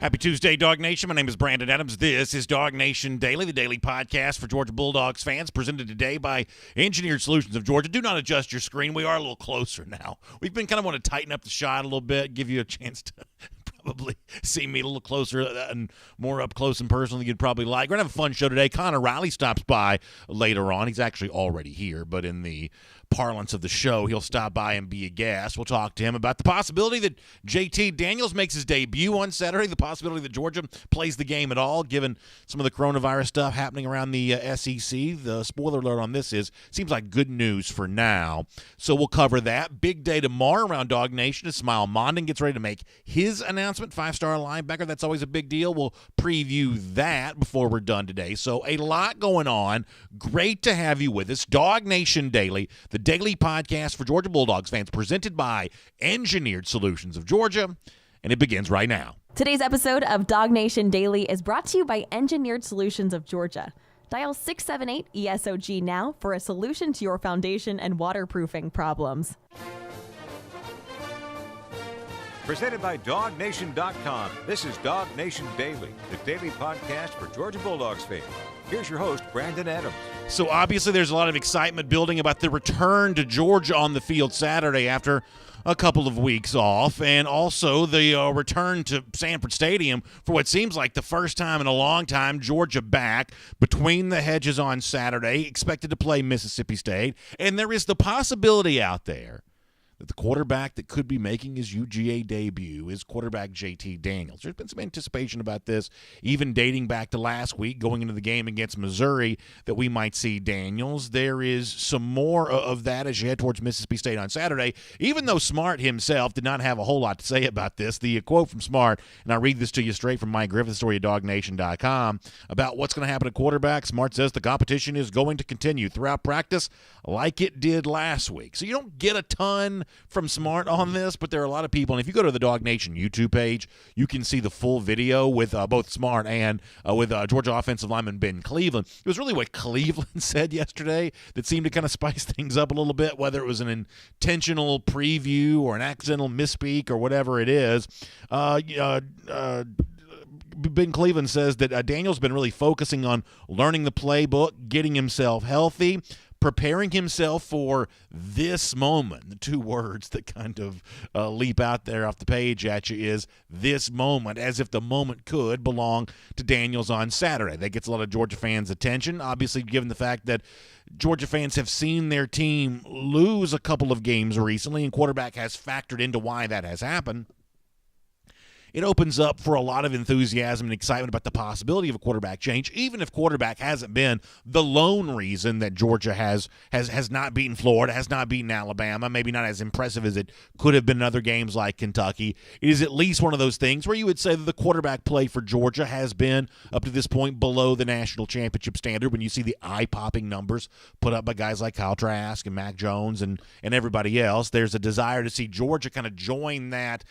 Happy Tuesday, Dog Nation. My name is Brandon Adams. This is DawgNation Daily, the daily podcast for Georgia Bulldogs fans, presented today by Engineered Solutions of Georgia. Do not adjust your screen. We are a little closer now. We've been kind of want to tighten up the shot a little bit, give you a chance to probably see me a little closer and more up close and personal than you'd probably like. We're going to have a fun show today. Connor Riley stops by later on. He's actually already here, but in the parlance of the show, he'll stop by and be a guest. We'll talk to him about the possibility that JT Daniels makes his debut on Saturday, the possibility that Georgia plays the game at all, given some of the coronavirus stuff happening around the SEC. The spoiler alert on this seems like good news for now. So we'll cover that. Big day tomorrow around Dog Nation as Smile Mondin gets ready to make his announcement. 5-star linebacker, that's always a big deal. We'll preview that before we're done today. So a lot going on. Great to have you with us. DawgNation Daily, the daily podcast for Georgia Bulldogs fans, presented by Engineered Solutions of Georgia, and it begins right now. Today's episode of DawgNation Daily is brought to you by Engineered Solutions of Georgia. Dial 678-ESOG now for a solution to your foundation and waterproofing problems. Presented by DawgNation.com. This is DawgNation Daily, the daily podcast for Georgia Bulldogs fans. Here's your host, Brandon Adams. So obviously there's a lot of excitement building about the return to Georgia on the field Saturday after a couple of weeks off, and also the return to Sanford Stadium for what seems like the first time in a long time. Georgia back between the hedges on Saturday, expected to play Mississippi State, and there is the possibility out there that the quarterback that could be making his UGA debut is quarterback JT Daniels. There's been some anticipation about this, even dating back to last week, going into the game against Missouri, that we might see Daniels. There is some more of that as you head towards Mississippi State on Saturday, even though Smart himself did not have a whole lot to say about this. The quote from Smart, and I'll read this to you straight from Mike Griffith's story at DawgNation.com, about what's going to happen at quarterback. Smart says the competition is going to continue throughout practice like it did last week. So you don't get a ton from Smart on this, but there are a lot of people, and if you go to the Dog Nation YouTube page, you can see the full video with both Smart and with Georgia offensive lineman Ben Cleveland. It was really what Cleveland said yesterday that seemed to kind of spice things up a little bit, whether it was an intentional preview or an accidental misspeak or whatever it is. Ben Cleveland says that Daniel's been really focusing on learning the playbook, getting himself healthy, preparing himself for this moment. The two words that kind of leap out there off the page at you is this moment, as if the moment could belong to Daniels on Saturday. That gets a lot of Georgia fans' attention, obviously, given the fact that Georgia fans have seen their team lose a couple of games recently, and quarterback has factored into why that has happened. It opens up for a lot of enthusiasm and excitement about the possibility of a quarterback change, even if quarterback hasn't been the lone reason that Georgia has not beaten Florida, has not beaten Alabama, maybe not as impressive as it could have been in other games like Kentucky. It is at least one of those things where you would say that the quarterback play for Georgia has been, up to this point, below the national championship standard. When you see the eye-popping numbers put up by guys like Kyle Trask and Mac Jones and everybody else, there's a desire to see Georgia kind of join that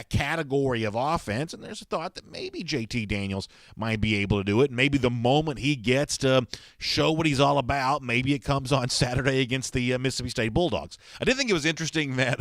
category of offense, and there's a thought that maybe JT Daniels might be able to do it. Maybe the moment he gets to show what he's all about, maybe it comes on Saturday against the Mississippi State Bulldogs. I did think it was interesting that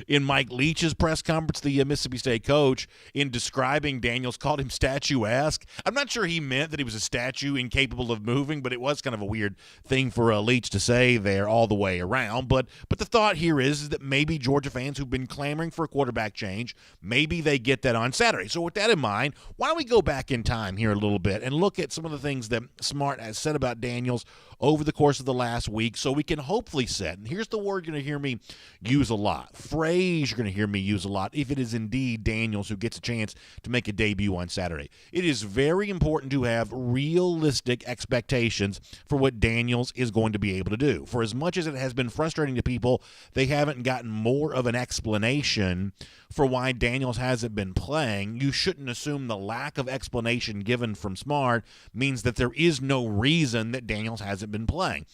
in Mike Leach's press conference, the Mississippi State coach, in describing Daniels, called him statuesque. I'm not sure he meant that he was a statue incapable of moving, but it was kind of a weird thing for Leach to say there all the way around. But the thought here is that maybe Georgia fans who've been clamoring for a quarterback change, maybe they get that on Saturday. So with that in mind, why don't we go back in time here a little bit and look at some of the things that Smart has said about Daniels over the course of the last week, so we can hopefully set, and here's the word you're going to hear me use a lot, phrase you're going to hear me use a lot, if it is indeed Daniels who gets a chance to make a debut on Saturday. It is very important to have realistic expectations for what Daniels is going to be able to do. For as much as it has been frustrating to people, they haven't gotten more of an explanation for why Daniels hasn't been playing. You shouldn't assume the lack of explanation given from Smart means that there is no reason that Daniels hasn't been playing.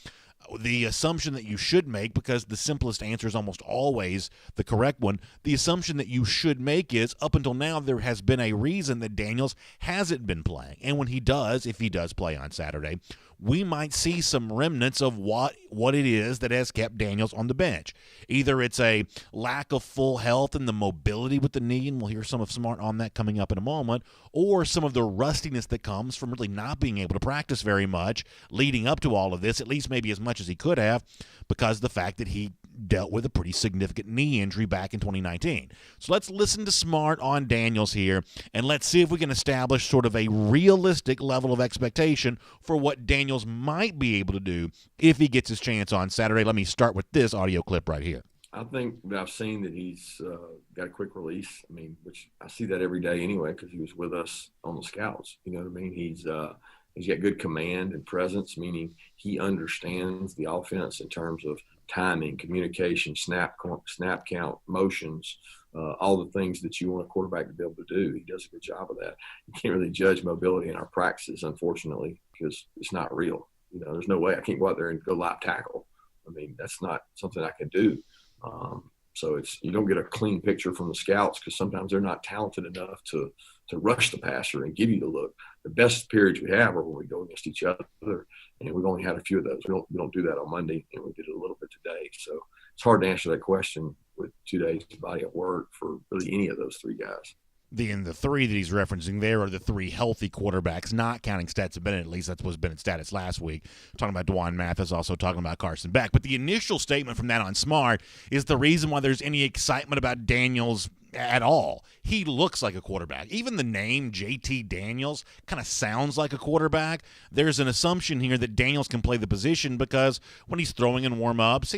The assumption that you should make, because the simplest answer is almost always the correct one, the assumption that you should make is, up until now, there has been a reason that Daniels hasn't been playing. And when he does, if he does play on Saturday, we might see some remnants of what it is that has kept Daniels on the bench. Either it's a lack of full health and the mobility with the knee, and we'll hear some of Smart on that coming up in a moment, or some of the rustiness that comes from really not being able to practice very much leading up to all of this, at least maybe as much as he could have, because of the fact that he dealt with a pretty significant knee injury back in 2019. So let's listen to Smart on Daniels here, and let's see if we can establish sort of a realistic level of expectation for what Daniels might be able to do if he gets his chance on Saturday. Let me start with this audio clip right here. I think that I've seen that he's got a quick release. I mean, which I see that every day anyway because he was with us on the scouts. You know what I mean? He's got good command and presence, meaning he understands the offense in terms of timing, communication, snap count, motions, all the things that you want a quarterback to be able to do. He does a good job of that. You can't really judge mobility in our practices, unfortunately, because it's not real. You know, there's no way I can't go out there and go live tackle. I mean, that's not something I can do. So you don't get a clean picture from the scouts because sometimes they're not talented enough to rush the passer and give you the look. The best periods we have are when we go against each other, and we've only had a few of those. We don't do that on Monday, and we did it a little bit today. So it's hard to answer that question with 2 days body of work for really any of those three guys. The three that he's referencing there are the three healthy quarterbacks, not counting Stetson Bennett. At least that was Bennett's status last week. Talking about Dwan Mathis, also talking about Carson Beck. But the initial statement from that on Smart is the reason why there's any excitement about Daniels at all. He looks like a quarterback. Even the name JT Daniels kind of sounds like a quarterback. There's an assumption here that Daniels can play the position because when he's throwing in warm-ups,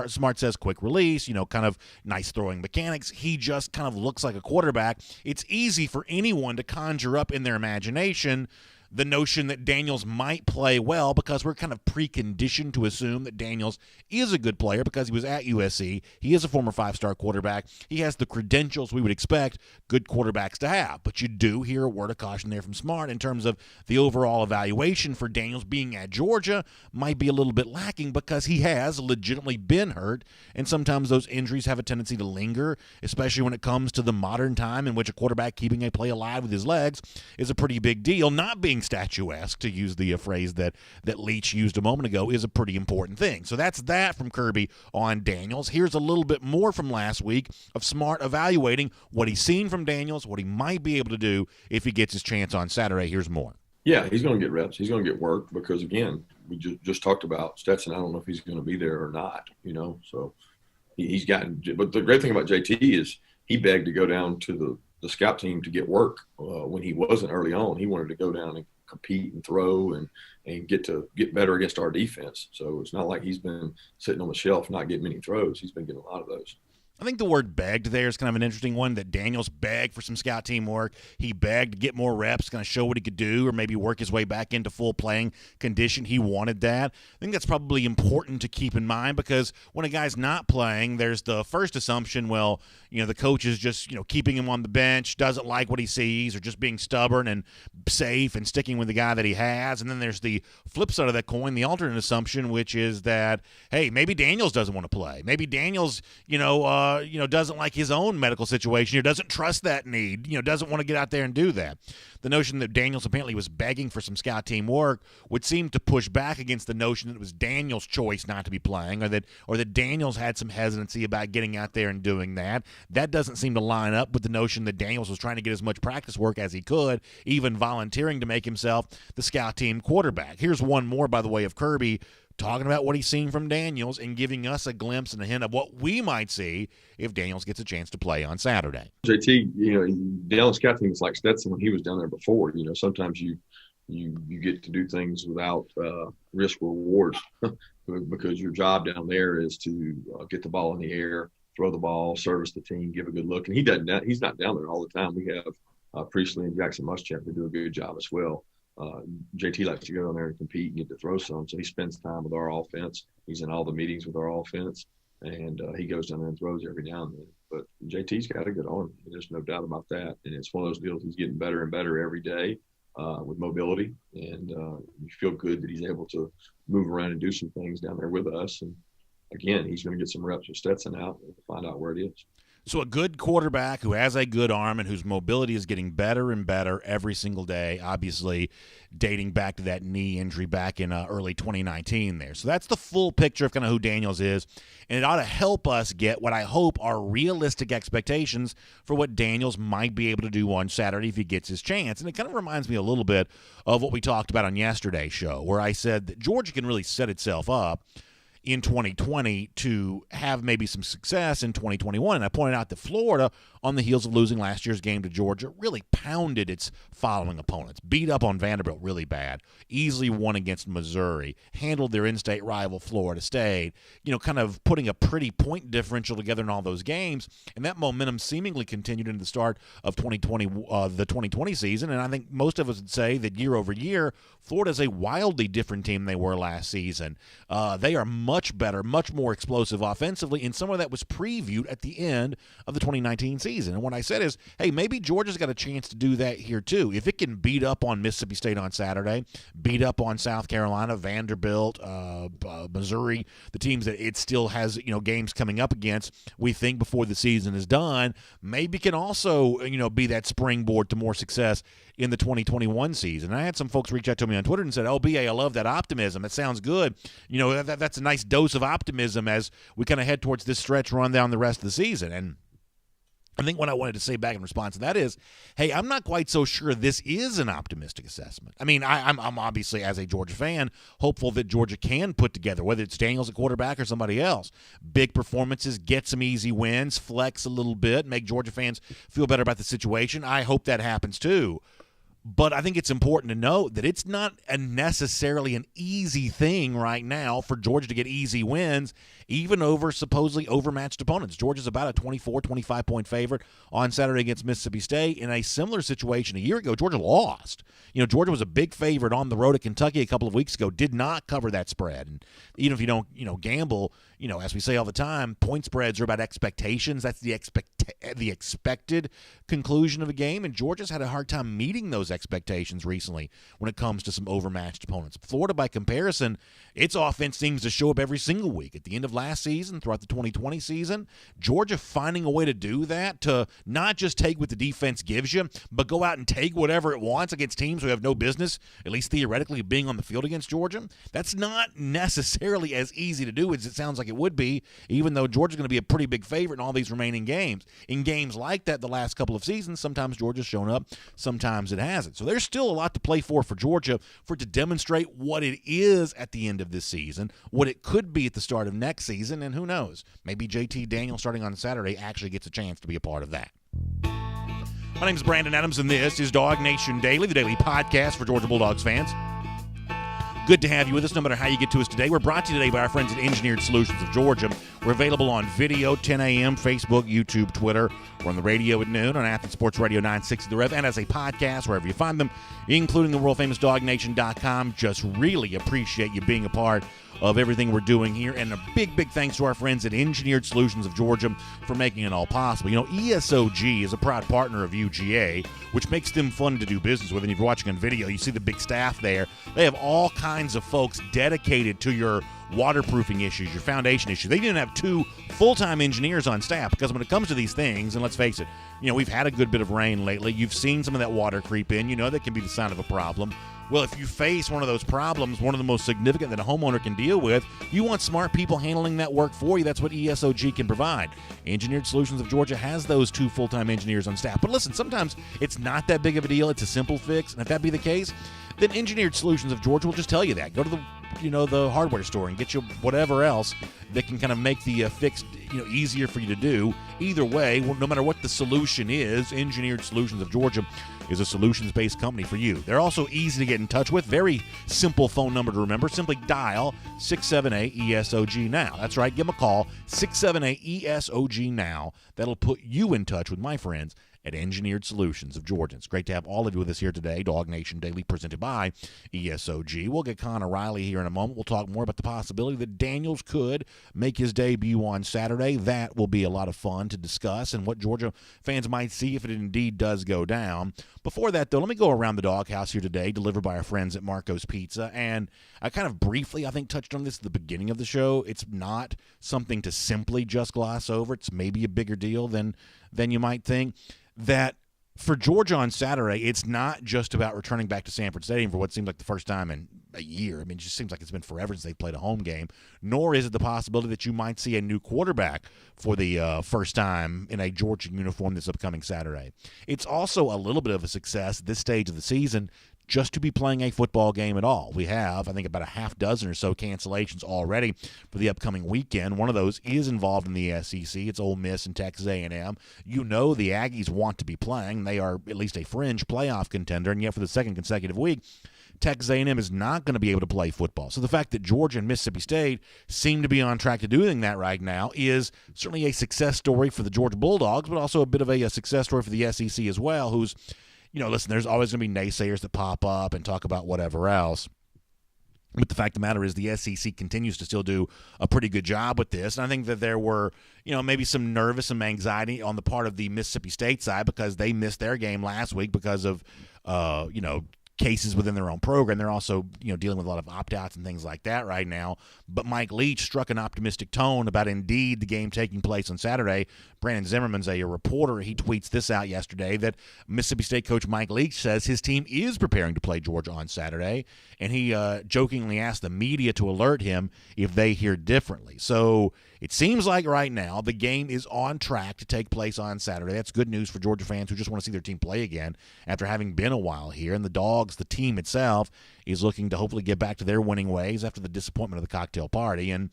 Smart says quick release, kind of nice throwing mechanics. He just kind of looks like a quarterback. It's easy for anyone to conjure up in their imagination the notion that Daniels might play well because we're kind of preconditioned to assume that Daniels is a good player because he was at USC. He is a former five-star quarterback. He has the credentials we would expect good quarterbacks to have. But you do hear a word of caution there from Smart in terms of the overall evaluation for Daniels being at Georgia might be a little bit lacking because he has legitimately been hurt, and sometimes those injuries have a tendency to linger, especially when it comes to the modern time in which a quarterback keeping a play alive with his legs is a pretty big deal. Not being statuesque, to use the phrase that Leach used a moment ago, is a pretty important thing. So that's that from Kirby on Daniels. Here's a little bit more from last week of Smart evaluating what he's seen from Daniels, what he might be able to do if he gets his chance on Saturday. Here's more. Yeah, he's going to get reps. He's going to get work because, again, we just talked about Stetson. I don't know if he's going to be there or not, So he's gotten – but the great thing about JT is he begged to go down to the scout team to get work when he wasn't early on. He wanted to go down and compete and throw and get better against our defense. So it's not like he's been sitting on the shelf not getting many throws. He's been getting a lot of those. I think the word begged there is kind of an interesting one, that Daniels begged for some scout team work. He begged to get more reps, kind of show what he could do, or maybe work his way back into full playing condition. He wanted that. I think that's probably important to keep in mind because when a guy's not playing, there's the first assumption, the coach is just, keeping him on the bench, doesn't like what he sees, or just being stubborn and safe and sticking with the guy that he has. And then there's the flip side of that coin, the alternate assumption, which is that, hey, maybe Daniels doesn't want to play. Maybe Daniels, doesn't like his own medical situation, or doesn't trust that need, doesn't want to get out there and do that. The notion that Daniels apparently was begging for some scout team work would seem to push back against the notion that it was Daniels' choice not to be playing, or that Daniels had some hesitancy about getting out there and doing that. That doesn't seem to line up with the notion that Daniels was trying to get as much practice work as he could, even volunteering to make himself the scout team quarterback. Here's one more, by the way, of Kirby talking about what he's seen from Daniels and giving us a glimpse and a hint of what we might see if Daniels gets a chance to play on Saturday. JT, down scout team is like Stetson when he was down there before. Sometimes you get to do things without risk rewards because your job down there is to get the ball in the air, throw the ball, service the team, give a good look. And he doesn't. He's not down there all the time. We have Priestley and Jackson Muschamp who do a good job as well. JT likes to go down there and compete and get to throw some, so he spends time with our offense. He's in all the meetings with our offense, and he goes down there and throws every now and then. But JT's got a good arm. There's no doubt about that. And it's one of those deals he's getting better and better every day with mobility, and you feel good that he's able to move around and do some things down there with us. And, again, he's going to get some reps with Stetson out and find out where it is. So a good quarterback who has a good arm and whose mobility is getting better and better every single day, obviously dating back to that knee injury back in early 2019 there. So that's the full picture of kind of who Daniels is, and it ought to help us get what I hope are realistic expectations for what Daniels might be able to do on Saturday if he gets his chance. And it kind of reminds me a little bit of what we talked about on yesterday's show, where I said that Georgia can really set itself up in 2020 to have maybe some success in 2021. And I pointed out that Florida, on the heels of losing last year's game to Georgia, really pounded its following opponents, beat up on Vanderbilt really bad, easily won against Missouri, handled their in-state rival Florida State, kind of putting a pretty point differential together in all those games. And that momentum seemingly continued into the start of 2020, the 2020 season. And I think most of us would say that year over year, Florida is a wildly different team than they were last season. They are much better, much more explosive offensively, and some of that was previewed at the end of the 2019 season. And what I said is, hey, maybe Georgia's got a chance to do that here too. If it can beat up on Mississippi State on Saturday, beat up on South Carolina, Vanderbilt, Missouri, the teams that it still has, games coming up against, we think before the season is done, maybe can also, be that springboard to more success in the 2021 season. And I had some folks reach out to me on Twitter and said, oh, BA, I love that optimism. It sounds good. That's a nice dose of optimism as we kind of head towards this stretch run down the rest of the season. And I think what I wanted to say back in response to that is, hey, I'm not quite so sure this is an optimistic assessment. I mean, I'm obviously, as a Georgia fan, hopeful that Georgia can put together, whether it's Daniels at quarterback or somebody else, big performances, get some easy wins, flex a little bit, make Georgia fans feel better about the situation. I hope that happens too. But I think it's important to note that it's not necessarily an easy thing right now for Georgia to get easy wins, even over supposedly overmatched opponents. Georgia's about a 24, 25-point favorite on Saturday against Mississippi State. In a similar situation a year ago, Georgia lost. Georgia was a big favorite on the road at Kentucky a couple of weeks ago, did not cover that spread. And even if you don't, gamble, as we say all the time, point spreads are about expectations. That's the expected conclusion of a game, and Georgia's had a hard time meeting those expectations recently when it comes to some overmatched opponents. Florida, by comparison, its offense seems to show up every single week. At the end of last season, throughout the 2020 season, Georgia finding a way to do that, to not just take what the defense gives you, but go out and take whatever it wants against teams who have no business, at least theoretically, being on the field against Georgia. That's not necessarily as easy to do as it sounds like it would be, even though Georgia's going to be a pretty big favorite in all these remaining games. In games like that the last couple of seasons, sometimes Georgia's shown up, sometimes it hasn't. So there's still a lot to play for Georgia, for it to demonstrate what it is at the end of this season, what it could be at the start of next season, and who knows, maybe JT Daniels starting on Saturday actually gets a chance to be a part of that. My name is Brandon Adams, and this is DawgNation Daily, the daily podcast for Georgia Bulldogs fans. Good to have you with us, no matter how you get to us today. We're brought to you today by our friends at Engineered Solutions of Georgia. We're available on video, 10 a.m., Facebook, YouTube, Twitter. We're on the radio at noon on Athens Sports Radio 960 The Rev, and as a podcast, wherever you find them, including the world-famous DawgNation.com. Just really appreciate you being a part of everything we're doing here, and a big, big thanks to our friends at Engineered Solutions of Georgia for making it all possible. ESOG is a proud partner of UGA, which makes them fun to do business with. And if you're watching on video, you see the big staff there. They have all kinds of folks dedicated to your waterproofing issues, your foundation issues. They even have 2 full-time engineers on staff, because when it comes to these things, and let's face it, we've had a good bit of rain lately. You've seen some of that water creep in. That can be the sign of a problem. Well, if you face one of those problems, one of the most significant that a homeowner can deal with, you want smart people handling that work for you. That's what ESOG can provide. Engineered Solutions of Georgia has those 2 full-time engineers on staff. But listen, sometimes it's not that big of a deal. It's a simple fix. And if that be the case, then Engineered Solutions of Georgia will just tell you that. Go to the hardware store and get you whatever else that can kind of make the fix easier for you to do. Either way, no matter what the solution is, Engineered Solutions of Georgia is a solutions-based company for you. They're also easy to get in touch with. Very simple phone number to remember. Simply dial 678-ESOG now. That's right. Give them a call, 678-ESOG now. That'll put you in touch with my friends at Engineered Solutions of Georgia. It's great to have all of you with us here today. DawgNation Daily presented by ESOG. We'll get Connor Riley here in a moment. We'll talk more about the possibility that Daniels could make his debut on Saturday. That will be a lot of fun to discuss and what Georgia fans might see if it indeed does go down. Before that, though, let me go around the doghouse here today, delivered by our friends at Marco's Pizza. And I kind of briefly, I think, touched on this at the beginning of the show. It's not something to simply just gloss over. It's maybe a bigger deal than you might think. That for Georgia on Saturday, it's not just about returning back to Sanford Stadium for what seems like the first time in a year. I mean, it just seems like it's been forever since they played a home game, nor is it the possibility that you might see a new quarterback for the first time in a Georgia uniform this upcoming Saturday. It's also a little bit of a success at this stage of the season just to be playing a football game at all. We have, I think, about a half dozen or so cancellations already for the upcoming weekend. One of those is involved in the SEC. It's Ole Miss and Texas A&M. You know the Aggies want to be playing. They are at least a fringe playoff contender, and yet for the second consecutive week, Texas A&M is not going to be able to play football. So the fact that Georgia and Mississippi State seem to be on track to doing that right now is certainly a success story for the Georgia Bulldogs, but also a bit of a success story for the SEC as well, who's, you know, listen, there's always going to be naysayers that pop up and talk about whatever else. But the fact of the matter is the SEC continues to still do a pretty good job with this. And I think that there were, you know, maybe some some anxiety on the part of the Mississippi State side because they missed their game last week because of, cases within their own program. They're also, dealing with a lot of opt-outs and things like that right now. But Mike Leach struck an optimistic tone about indeed the game taking place on Saturday. Brandon Zimmerman's a reporter. He tweets this out yesterday that Mississippi State coach Mike Leach says his team is preparing to play Georgia on Saturday, and he jokingly asked the media to alert him if they hear differently. So it seems like right now the game is on track to take place on Saturday. That's good news for Georgia fans who just want to see their team play again after having been a while here. And the Dogs, the team itself, is looking to hopefully get back to their winning ways after the disappointment of the cocktail party. And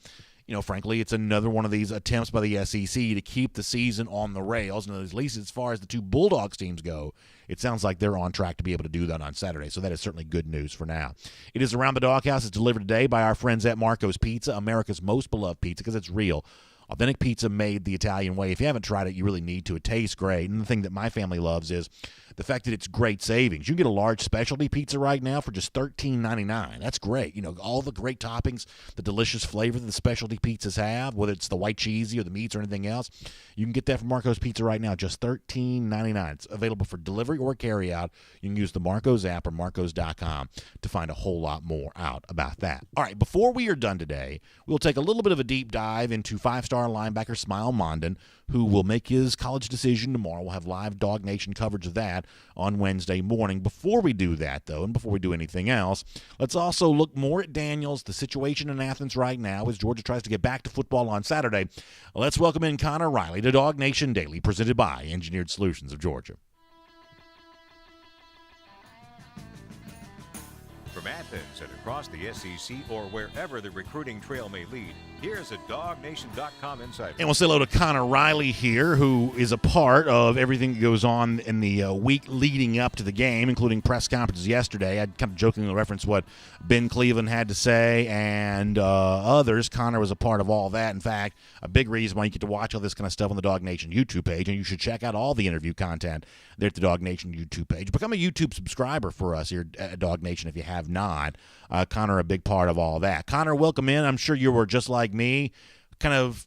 frankly, it's another one of these attempts by the SEC to keep the season on the rails. And at least as far as the two Bulldogs teams go, it sounds like they're on track to be able to do that on Saturday. So that is certainly good news for now. It is Around the Doghouse. It's delivered today by our friends at Marco's Pizza, America's most beloved pizza, because it's real. Authentic pizza made the Italian way. If you haven't tried it, you really need to. It tastes great. And the thing that my family loves is the fact that it's great savings. You can get a large specialty pizza right now for just $13.99. That's great. All the great toppings, the delicious flavor that the specialty pizzas have, whether it's the white cheesy or the meats or anything else, you can get that from Marco's Pizza right now, just $13.99. It's available for delivery or carry out. You can use the Marco's app or marcos.com to find a whole lot more out about that. All right, before we are done today, we'll take a little bit of a deep dive into five-star linebacker Smile Mondon, who will make his college decision tomorrow. We'll have live DawgNation coverage of that on Wednesday morning. Before we do that, though, and before we do anything else, let's also look more at Daniels, the situation in Athens right now as Georgia tries to get back to football on Saturday. Let's welcome in Connor Riley to DawgNation Daily, presented by Engineered Solutions of Georgia. From Athens and across the SEC or wherever the recruiting trail may lead, here's a DawgNation.com insider. And we'll say hello to Connor Riley here, who is a part of everything that goes on in the week leading up to the game, including press conferences yesterday. I kind of jokingly referenced what Ben Cleveland had to say and others. Connor was a part of all that. In fact, a big reason why you get to watch all this kind of stuff on the DawgNation YouTube page, and you should check out all the interview content there at the DawgNation YouTube page. Become a YouTube subscriber for us here at DawgNation if you have not. Connor, a big part of all that. Connor, welcome in. I'm sure you were just like me, kind of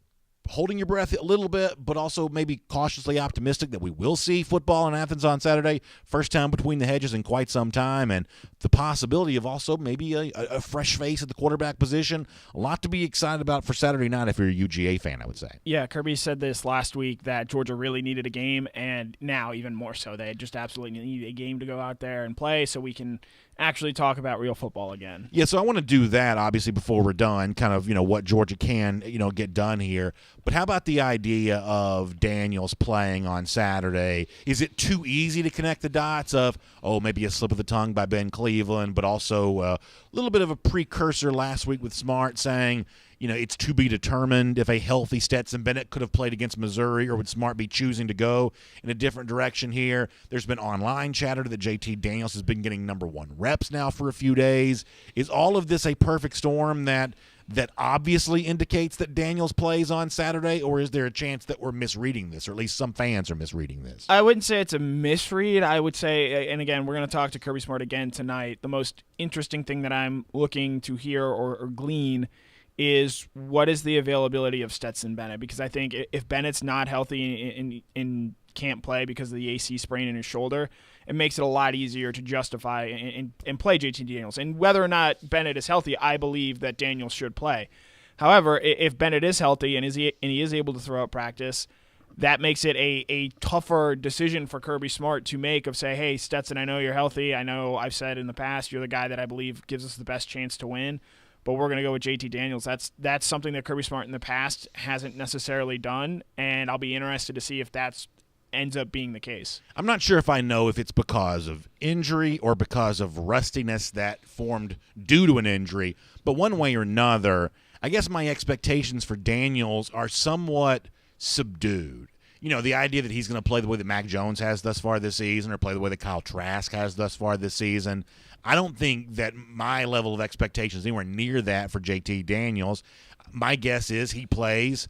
holding your breath a little bit, but also maybe cautiously optimistic that we will see football in Athens on Saturday. First time between the hedges in quite some time, and the possibility of also maybe a fresh face at the quarterback position. A lot to be excited about for Saturday night if you're a UGA fan, I would say. Yeah, Kirby said this last week that Georgia really needed a game, and now even more so. They just absolutely need a game to go out there and play so we can actually talk about real football again. Yeah, so I want to do that, obviously, before we're done, kind of, what Georgia can, get done here. But how about the idea of Daniels playing on Saturday? Is it too easy to connect the dots of, maybe a slip of the tongue by Ben Cleveland, but also a little bit of a precursor last week with Smart saying, it's to be determined if a healthy Stetson Bennett could have played against Missouri, or would Smart be choosing to go in a different direction here? There's been online chatter that JT Daniels has been getting number one reps now for a few days. Is all of this a perfect storm that that obviously indicates that Daniels plays on Saturday, or is there a chance that we're misreading this, or at least some fans are misreading this? I wouldn't say it's a misread. I would say, and again, we're going to talk to Kirby Smart again tonight, the most interesting thing that I'm looking to hear or glean is what is the availability of Stetson Bennett, because I think if Bennett's not healthy and can't play because of the AC sprain in his shoulder, it makes it a lot easier to justify and play JT Daniels. And whether or not Bennett is healthy, I believe that Daniels should play. However, if Bennett is healthy and he is able to throw out practice, that makes it a tougher decision for Kirby Smart to make of say, hey, Stetson, I know you're healthy. I know I've said in the past you're the guy that I believe gives us the best chance to win, but we're going to go with JT Daniels. That's something that Kirby Smart in the past hasn't necessarily done, and I'll be interested to see if that's ends up being the case. I'm not sure if I know if it's because of injury or because of rustiness that formed due to an injury, but one way or another, I guess my expectations for Daniels are somewhat subdued. You know, the idea that he's going to play the way that Mac Jones has thus far this season or play the way that Kyle Trask has thus far this season, I don't think that my level of expectations is anywhere near that for JT Daniels. My guess is he plays,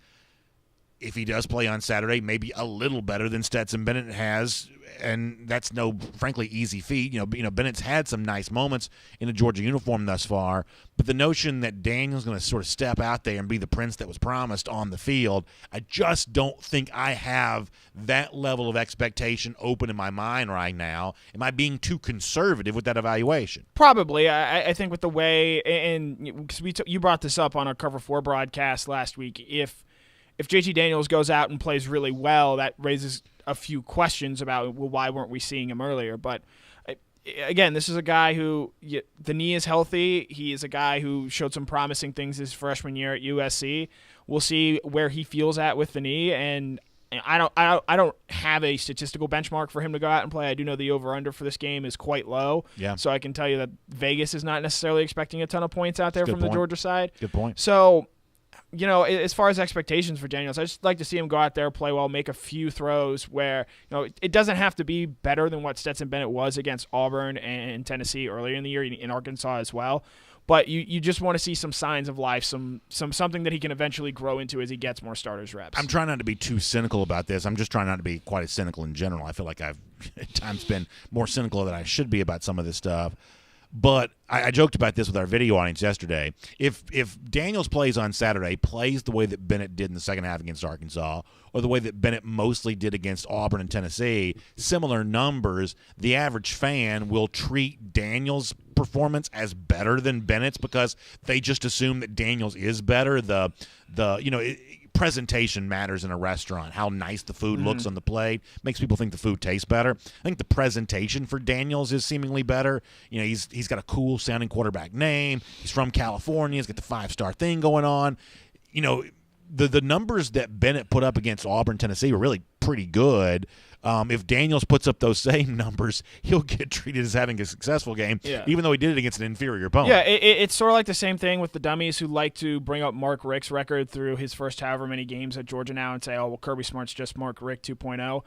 if he does play on Saturday, maybe a little better than Stetson Bennett has, and that's no, frankly, easy feat. You know, Bennett's had some nice moments in a Georgia uniform thus far, but the notion that Daniel's going to sort of step out there and be the prince that was promised on the field, I just don't think I have that level of expectation open in my mind right now. Am I being too conservative with that evaluation? Probably. I think with the way, and because you brought this up on our Cover 4 broadcast last week, if JT Daniels goes out and plays really well, that raises a few questions about, well, why weren't we seeing him earlier? But again, this is a guy who the knee is healthy. He is a guy who showed some promising things his freshman year at USC. We'll see where he feels at with the knee, and I don't have a statistical benchmark for him to go out and play. I do know the over-under for this game is quite low. Yeah. So I can tell you that Vegas is not necessarily expecting a ton of points out there from the Georgia side. Good point. So, you know, as far as expectations for Daniels, I just like to see him go out there, play well, make a few throws where, you know, it doesn't have to be better than what Stetson Bennett was against Auburn and Tennessee earlier in the year, in Arkansas as well. But you just want to see some signs of life, something that he can eventually grow into as he gets more starters reps. I'm trying not to be too cynical about this. I'm just trying not to be quite as cynical in general. I feel like I've at times been more cynical than I should be about some of this stuff. But I joked about this with our video audience yesterday. If Daniels plays on Saturday, plays the way that Bennett did in the second half against Arkansas, or the way that Bennett mostly did against Auburn and Tennessee, similar numbers, the average fan will treat Daniels' performance as better than Bennett's because they just assume that Daniels is better. Presentation matters in a restaurant. How nice the food looks on the plate makes people think the food tastes better. I think the presentation for Daniels is seemingly better. You know, he's got a cool sounding quarterback name. He's from California. He's got the 5-star thing going on. You know, the numbers that Bennett put up against Auburn, Tennessee were really pretty good. If Daniels puts up those same numbers, he'll get treated as having a successful game, even though he did it against an inferior opponent. Yeah, it's sort of like the same thing with the dummies who like to bring up Mark Richt's record through his first however many games at Georgia now and say, oh, well, Kirby Smart's just Mark Richt 2.0.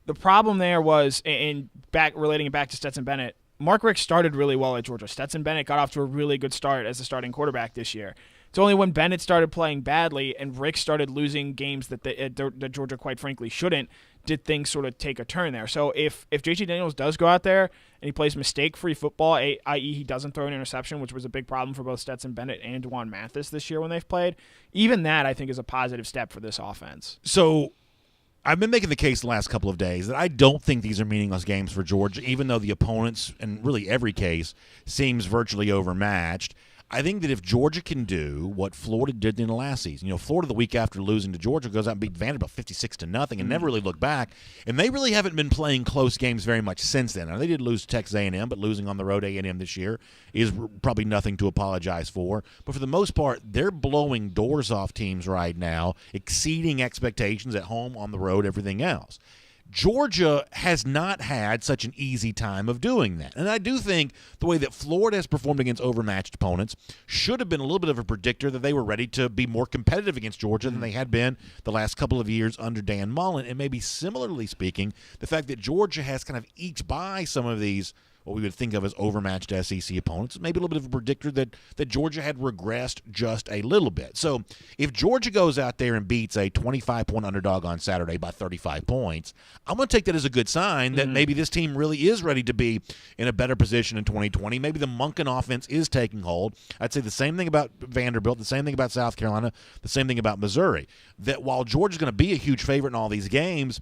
The problem there was, relating it back to Stetson Bennett, Mark Richt started really well at Georgia. Stetson Bennett got off to a really good start as a starting quarterback this year. It's only when Bennett started playing badly and Richt started losing games that Georgia, quite frankly, shouldn't, did things sort of take a turn there. So if JT Daniels does go out there and he plays mistake-free football, i.e. he doesn't throw an interception, which was a big problem for both Stetson Bennett and Dwan Mathis this year when they've played, even that I think is a positive step for this offense. So I've been making the case the last couple of days that I don't think these are meaningless games for Georgia, even though the opponents, in really every case, seems virtually overmatched. I think that if Georgia can do what Florida did in the last season, you know, Florida the week after losing to Georgia goes out and beat Vanderbilt 56-0 and never really looked back, and they really haven't been playing close games very much since then. Now, they did lose to Texas A&M, but losing on the road A&M this year is probably nothing to apologize for. But for the most part, they're blowing doors off teams right now, exceeding expectations at home, on the road, everything else. Georgia has not had such an easy time of doing that. And I do think the way that Florida has performed against overmatched opponents should have been a little bit of a predictor that they were ready to be more competitive against Georgia than they had been the last couple of years under Dan Mullen. And maybe similarly speaking, the fact that Georgia has kind of eked by some of these, what we would think of as overmatched SEC opponents. Maybe a little bit of a predictor that Georgia had regressed just a little bit. So if Georgia goes out there and beats a 25-point underdog on Saturday by 35 points, I'm going to take that as a good sign that maybe this team really is ready to be in a better position in 2020. Maybe the Monken offense is taking hold. I'd say the same thing about Vanderbilt, the same thing about South Carolina, the same thing about Missouri, that while Georgia's going to be a huge favorite in all these games,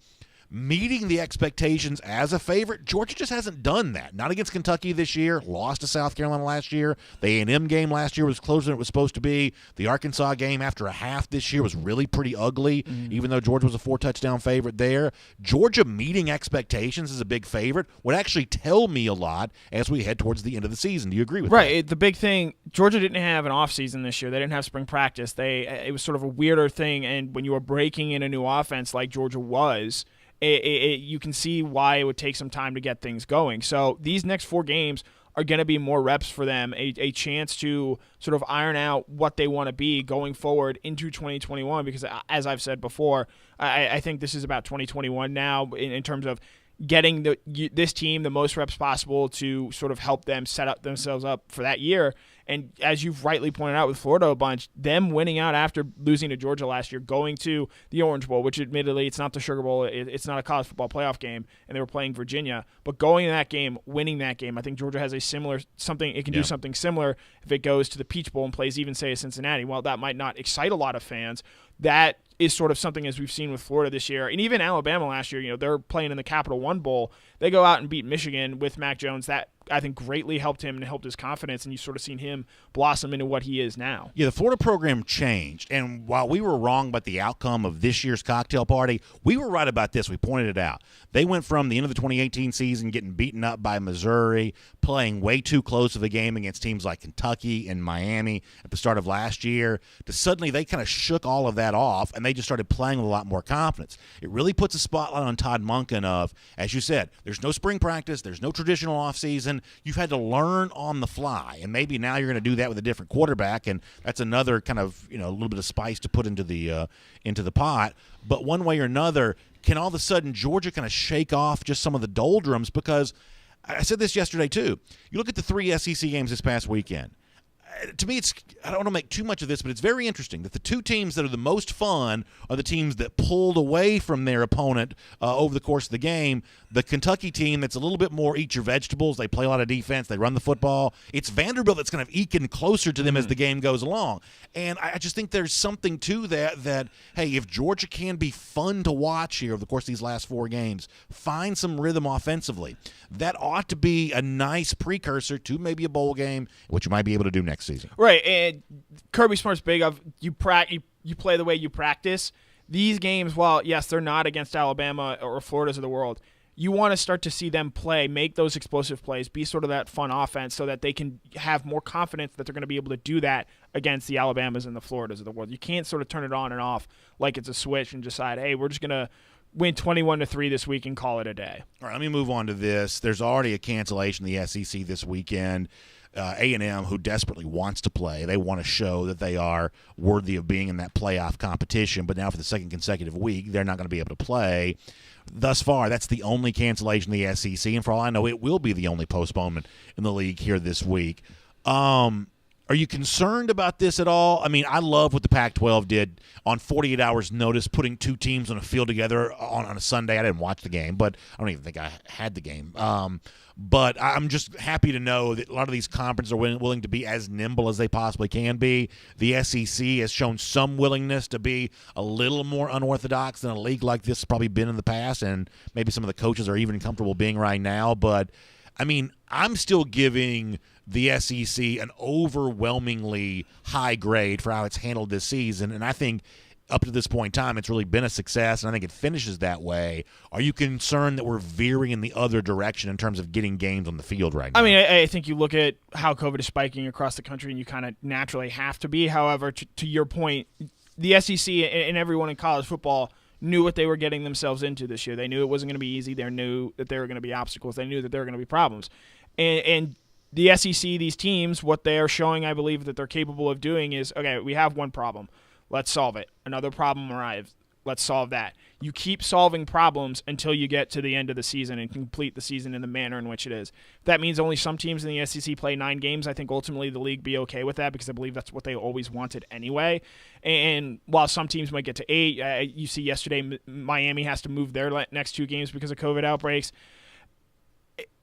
meeting the expectations as a favorite, Georgia just hasn't done that. Not against Kentucky this year, lost to South Carolina last year. The A&M game last year was closer than it was supposed to be. The Arkansas game after a half this year was really pretty ugly, even though Georgia was a 4-touchdown favorite there. Georgia meeting expectations as a big favorite would actually tell me a lot as we head towards the end of the season. Do you agree with that? Right. The big thing, Georgia didn't have an offseason this year. They didn't have spring practice. It was sort of a weirder thing, and when you were breaking in a new offense like Georgia was, you can see why it would take some time to get things going. So these next 4 games are going to be more reps for them, a chance to sort of iron out what they want to be going forward into 2021, because as I've said before, I think this is about 2021 now in terms of getting this team the most reps possible to sort of help them set up themselves up for that year. And as you've rightly pointed out with Florida a bunch, them winning out after losing to Georgia last year, going to the Orange Bowl, which admittedly it's not the Sugar Bowl, it's not a college football playoff game, and they were playing Virginia, but going to that game, winning that game, I think Georgia has a similar something. It can do something similar if it goes to the Peach Bowl and plays even, say, a Cincinnati. While that might not excite a lot of fans, that is sort of something as we've seen with Florida this year, and even Alabama last year. They're playing in the Capital One Bowl. They go out and beat Michigan with Mac Jones. That I think greatly helped him and helped his confidence, and you sort of seen him blossom into what he is now. Yeah, the Florida program changed, and while we were wrong about the outcome of this year's cocktail party, we were right about this. We pointed it out. They went from the end of the 2018 season getting beaten up by Missouri, playing way too close of a game against teams like Kentucky and Miami at the start of last year, to suddenly they kind of shook all of that off, and they just started playing with a lot more confidence. It really puts a spotlight on Todd Monken of, as you said, there's no spring practice, there's no traditional offseason. You've had to learn on the fly, and maybe now you're going to do that with a different quarterback, and that's another kind of a little bit of spice to put into the pot. But one way or another, can all of a sudden Georgia kind of shake off just some of the doldrums? Because I said this yesterday too. You look at the 3 SEC games this past weekend. To me, I don't want to make too much of this, but it's very interesting that the 2 teams that are the most fun are the teams that pulled away from their opponent over the course of the game. The Kentucky team that's a little bit more eat your vegetables. They play a lot of defense. They run the football. It's Vanderbilt that's kind of eking closer to them as the game goes along. And I just think there's something to that, hey, if Georgia can be fun to watch here over the course of these last 4 games, find some rhythm offensively, that ought to be a nice precursor to maybe a bowl game, which you might be able to do next season. Right, and Kirby Smart's big of you play the way you practice. These games, while yes, they're not against Alabama or Florida's of the world, you want to start to see them play, make those explosive plays, be sort of that fun offense so that they can have more confidence that they're going to be able to do that against the Alabamas and the Floridas of the world. You can't sort of turn it on and off like it's a switch and decide, hey, we're just going to win 21-3 this week and call it a day. All right, let me move on to this. There's already a cancellation in the SEC this weekend. A&M, who desperately wants to play. They want to show that they are worthy of being in that playoff competition, but now for the second consecutive week, they're not going to be able to play. Thus far, that's the only cancellation in the SEC, and for all I know, it will be the only postponement in the league here this week. Are you concerned about this at all? I mean, I love what the Pac-12 did on 48 hours' notice, putting 2 teams on a field together on a Sunday. I didn't watch the game, but I don't even think I had the game. But I'm just happy to know that a lot of these conferences are willing to be as nimble as they possibly can be. The SEC has shown some willingness to be a little more unorthodox than a league like this has probably been in the past, and maybe some of the coaches are even comfortable being right now. But, I mean, I'm still giving the SEC an overwhelmingly high grade for how it's handled this season, and I think up to this point in time, it's really been a success, and I think it finishes that way. Are you concerned that we're veering in the other direction in terms of getting games on the field right now? I mean, I think you look at how COVID is spiking across the country, and you kind of naturally have to be. However, to your point, the SEC and everyone in college football knew what they were getting themselves into this year. They knew it wasn't going to be easy. They knew that there were going to be obstacles. They knew that there were going to be problems. And the SEC, these teams, what they are showing, I believe, that they're capable of doing is, okay, we have one problem. Let's solve it. Another problem arrives. let's solve that. You keep solving problems until you get to the end of the season and complete the season in the manner in which it is. If that means only some teams in the SEC play 9 games, I think ultimately the league be okay with that, because I believe that's what they always wanted anyway. And while some teams might get to 8, you see yesterday Miami has to move their next 2 games because of COVID outbreaks.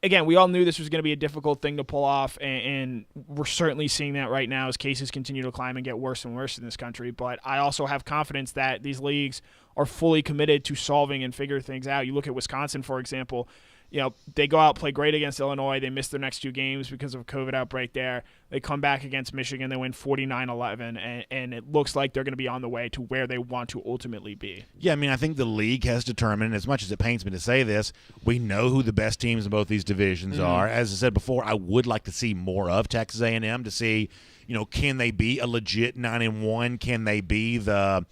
Again, we all knew this was going to be a difficult thing to pull off, and we're certainly seeing that right now as cases continue to climb and get worse and worse in this country. But I also have confidence that these leagues are fully committed to solving and figure things out. You look at Wisconsin, for example. They go out, play great against Illinois. They miss their next 2 games because of a COVID outbreak there. They come back against Michigan. They win 49-11, and it looks like they're going to be on the way to where they want to ultimately be. Yeah, I mean, I think the league has determined, as much as it pains me to say this, we know who the best teams in both these divisions are. As I said before, I would like to see more of Texas A&M to see, can they be a legit 9-1? Can they be the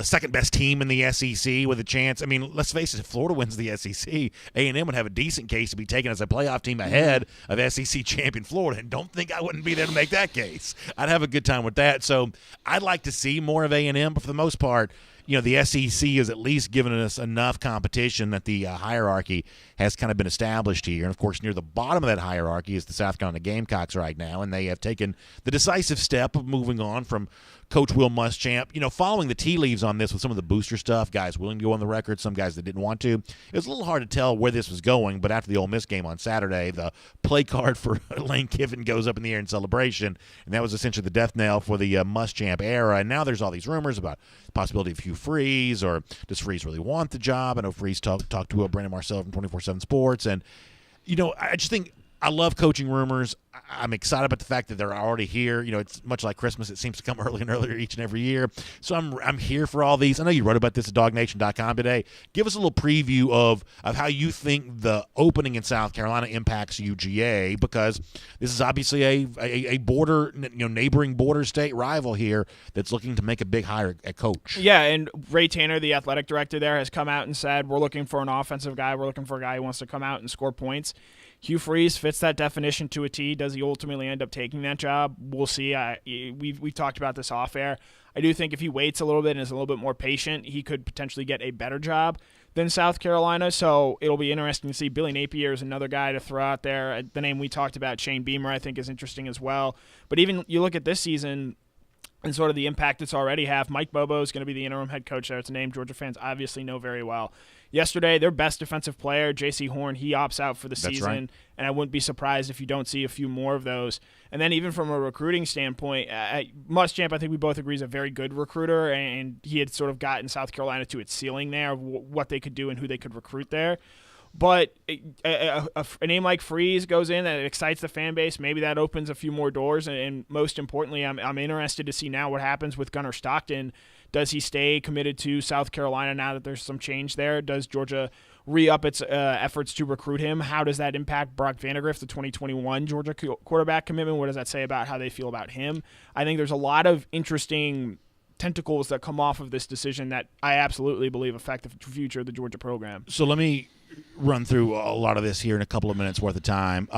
second best team in the SEC with a chance? I mean, let's face it, if Florida wins the SEC, A&M would have a decent case to be taken as a playoff team ahead of SEC champion Florida, and don't think I wouldn't be there to make that case. I'd have a good time with that. So I'd like to see more of A&M, but for the most part, the SEC has at least given us enough competition that the hierarchy has kind of been established here. And, of course, near the bottom of that hierarchy is the South Carolina Gamecocks right now, and they have taken the decisive step of moving on from Coach Will Muschamp. Following the tea leaves on this with some of the booster stuff, guys willing to go on the record, some guys that didn't want to. It was a little hard to tell where this was going, but after the Ole Miss game on Saturday, the play card for Lane Kiffin goes up in the air in celebration, and that was essentially the death knell for the Muschamp era. And now there's all these rumors about the possibility of Hugh Freeze, or does Freeze really want the job? I know Freeze talked to Brandon Marcel from 24/7 Sports, and I just think I love coaching rumors. I'm excited about the fact that they're already here. It's much like Christmas. It seems to come early and earlier each and every year. So I'm here for all these. I know you wrote about this at DawgNation.com today. Give us a little preview of how you think the opening in South Carolina impacts UGA, because this is obviously a border, neighboring border state rival here that's looking to make a big hire at coach. Yeah, and Ray Tanner, the athletic director there, has come out and said, we're looking for an offensive guy. We're looking for a guy who wants to come out and score points. Hugh Freeze fits that definition to a T. Does he ultimately end up taking that job? We'll see. We've talked about this off air. I do think if he waits a little bit and is a little bit more patient, he could potentially get a better job than South Carolina. So it'll be interesting to see. Billy Napier is another guy to throw out there. The name we talked about, Shane Beamer, I think is interesting as well. But even you look at this season and sort of the impact it's already had. Mike Bobo is going to be the interim head coach there. It's a name Georgia fans obviously know very well. Yesterday, their best defensive player, J.C. Horn, he opts out for the season, right. And I wouldn't be surprised if you don't see a few more of those. And then even from a recruiting standpoint, Muschamp, I think we both agree, is a very good recruiter, and he had sort of gotten South Carolina to its ceiling there of what they could do and who they could recruit there. But a name like Freeze goes in, that excites the fan base. Maybe that opens a few more doors. And most importantly, I'm interested to see now what happens with Gunnar Stockton. Does he stay committed to South Carolina now that there's some change there? Does Georgia re-up its efforts to recruit him? How does that impact Brock Vandagriff, the 2021 Georgia quarterback commitment? What does that say about how they feel about him? I think there's a lot of interesting tentacles that come off of this decision that I absolutely believe affect the future of the Georgia program. So let me run through a lot of this here in a couple of minutes worth of time.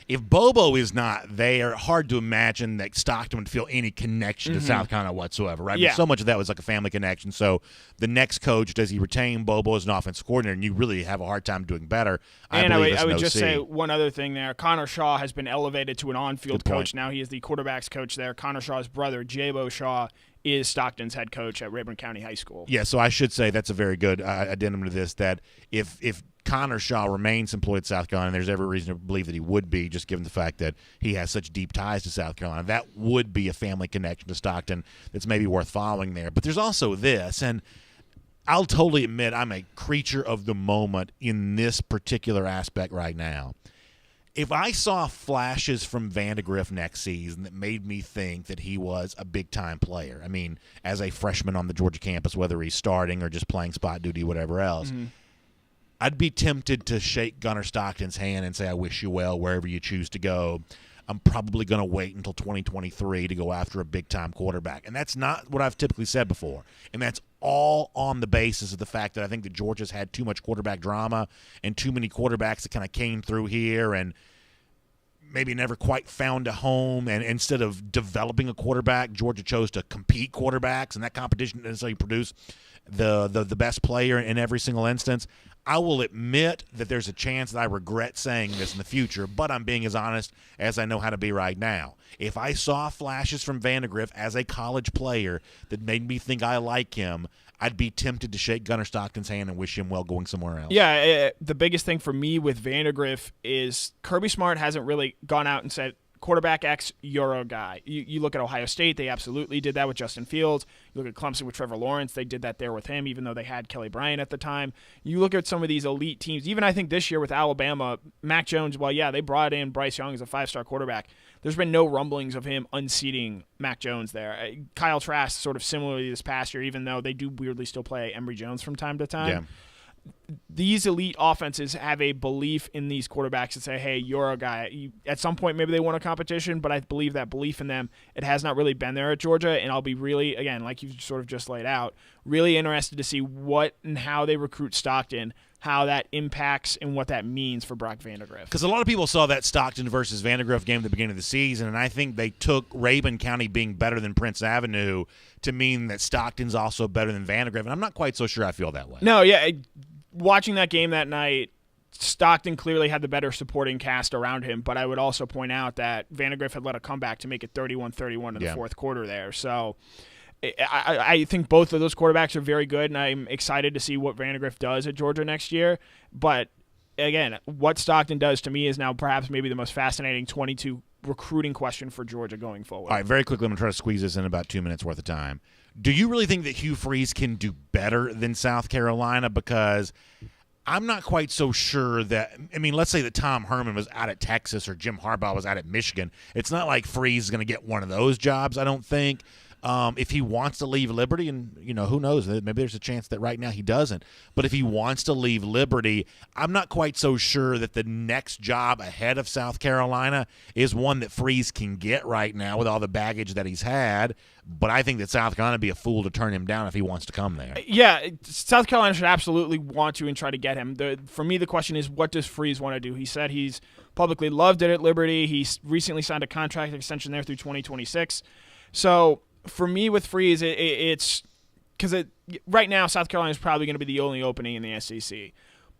If Bobo is not there, hard to imagine that Stockton would feel any connection to South Carolina whatsoever, right? Yeah. But so much of that was like a family connection. So the next coach, does he retain Bobo as an offensive coordinator? And you really have a hard time doing better. I would just say one other thing there. Connor Shaw has been elevated to an on-field coach. Now he is the quarterback's coach there. Connor Shaw's brother, Jabo Shaw, is Stockton's head coach at Rayburn County High School. Yeah, so I should say that's a very good addendum to this, that if Connor Shaw remains employed at South Carolina, there's every reason to believe that he would be, just given the fact that he has such deep ties to South Carolina. That would be a family connection to Stockton that's maybe worth following there. But there's also this, and I'll totally admit I'm a creature of the moment in this particular aspect right now. If I saw flashes from Vandagriff next season that made me think that he was a big-time player, I mean, as a freshman on the Georgia campus, whether he's starting or just playing spot duty, whatever else, I'd be tempted to shake Gunnar Stockton's hand and say, I wish you well wherever you choose to go. I'm probably going to wait until 2023 to go after a big-time quarterback. And that's not what I've typically said before. And that's all on the basis of the fact that I think that Georgia's had too much quarterback drama and too many quarterbacks that kind of came through here and maybe never quite found a home, and instead of developing a quarterback, Georgia chose to compete quarterbacks, and that competition didn't necessarily produce the best player in every single instance. I will admit that there's a chance that I regret saying this in the future, but I'm being as honest as I know how to be right now. If I saw flashes from Vandegrift as a college player that made me think I like him, I'd be tempted to shake Gunnar Stockton's hand and wish him well going somewhere else. Yeah, the biggest thing for me with Vandegrift is Kirby Smart hasn't really gone out and said, quarterback X, you're a guy. You look at Ohio State, they absolutely did that with Justin Fields. You look at Clemson with Trevor Lawrence, they did that there with him, even though they had Kelly Bryant at the time. You look at some of these elite teams, even I think this year with Alabama, Mac Jones, well, yeah, they brought in Bryce Young as a 5-star quarterback. There's been no rumblings of him unseating Mac Jones there. Kyle Trask sort of similarly this past year, even though they do weirdly still play Emory Jones from time to time. Yeah. These elite offenses have a belief in these quarterbacks that say, hey, you're a guy. At some point, maybe they won a competition, but I believe that belief in them, it has not really been there at Georgia, and I'll be really, again, like you sort of just laid out, really interested to see what and how they recruit Stockton, how that impacts and what that means for Brock Vandegrift. Because a lot of people saw that Stockton versus Vandegrift game at the beginning of the season, and I think they took Rabun County being better than Prince Avenue to mean that Stockton's also better than Vandegrift, and I'm not quite so sure I feel that way. No, yeah, watching that game that night, Stockton clearly had the better supporting cast around him, but I would also point out that Vandegrift had led a comeback to make it 31-31 in the fourth quarter there. So I think both of those quarterbacks are very good, and I'm excited to see what Vandegrift does at Georgia next year. But, again, what Stockton does to me is now perhaps maybe the most fascinating 22 recruiting question for Georgia going forward. All right, very quickly, I'm going to try to squeeze this in about 2 minutes worth of time. Do you really think that Hugh Freeze can do better than South Carolina? Because I'm not quite so sure that – I mean, let's say that Tom Herman was out at Texas or Jim Harbaugh was out at Michigan. It's not like Freeze is going to get one of those jobs, I don't think. If he wants to leave Liberty, and, who knows, maybe there's a chance that right now he doesn't. But if he wants to leave Liberty, I'm not quite so sure that the next job ahead of South Carolina is one that Freeze can get right now with all the baggage that he's had. But I think that South Carolina would be a fool to turn him down if he wants to come there. Yeah, South Carolina should absolutely want to and try to get him. For me, the question is, what does Freeze want to do? He said he's publicly loved it at Liberty. He's recently signed a contract extension there through 2026. So for me with Freeze, it's because right now South Carolina is probably going to be the only opening in the SEC.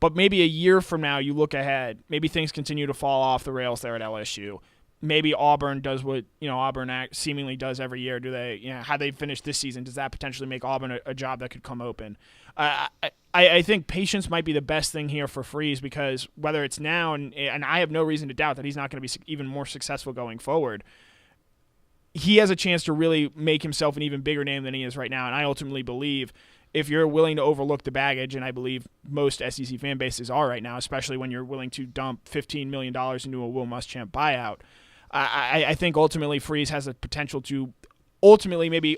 But maybe a year from now, you look ahead, maybe things continue to fall off the rails there at LSU. Maybe Auburn does what Auburn seemingly does every year. Do they, how they finish this season? Does that potentially make Auburn a job that could come open? I think patience might be the best thing here for Freeze, because whether it's now and I have no reason to doubt that he's not going to be even more successful going forward. He has a chance to really make himself an even bigger name than he is right now, and I ultimately believe if you're willing to overlook the baggage, and I believe most SEC fan bases are right now, especially when you're willing to dump $15 million into a Will Muschamp buyout, I think ultimately Freeze has the potential to ultimately maybe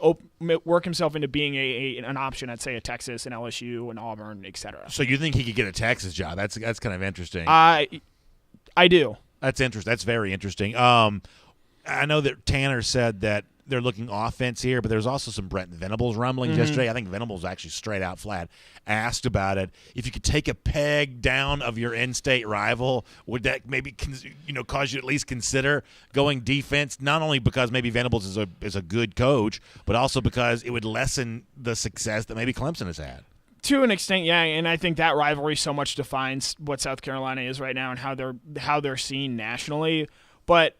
work himself into being an option at, say, a Texas, an LSU, an Auburn, etc. So you think he could get a Texas job? That's kind of interesting. I do. That's interesting. That's very interesting. I know that Tanner said that they're looking offense here, but there's also some Brent Venables rumblings yesterday. I think Venables actually straight out flat asked about it. If you could take a peg down of your in-state rival, would that maybe cause you to at least consider going defense? Not only because maybe Venables is a good coach, but also because it would lessen the success that maybe Clemson has had. To an extent, yeah, and I think that rivalry so much defines what South Carolina is right now and how they're seen nationally. But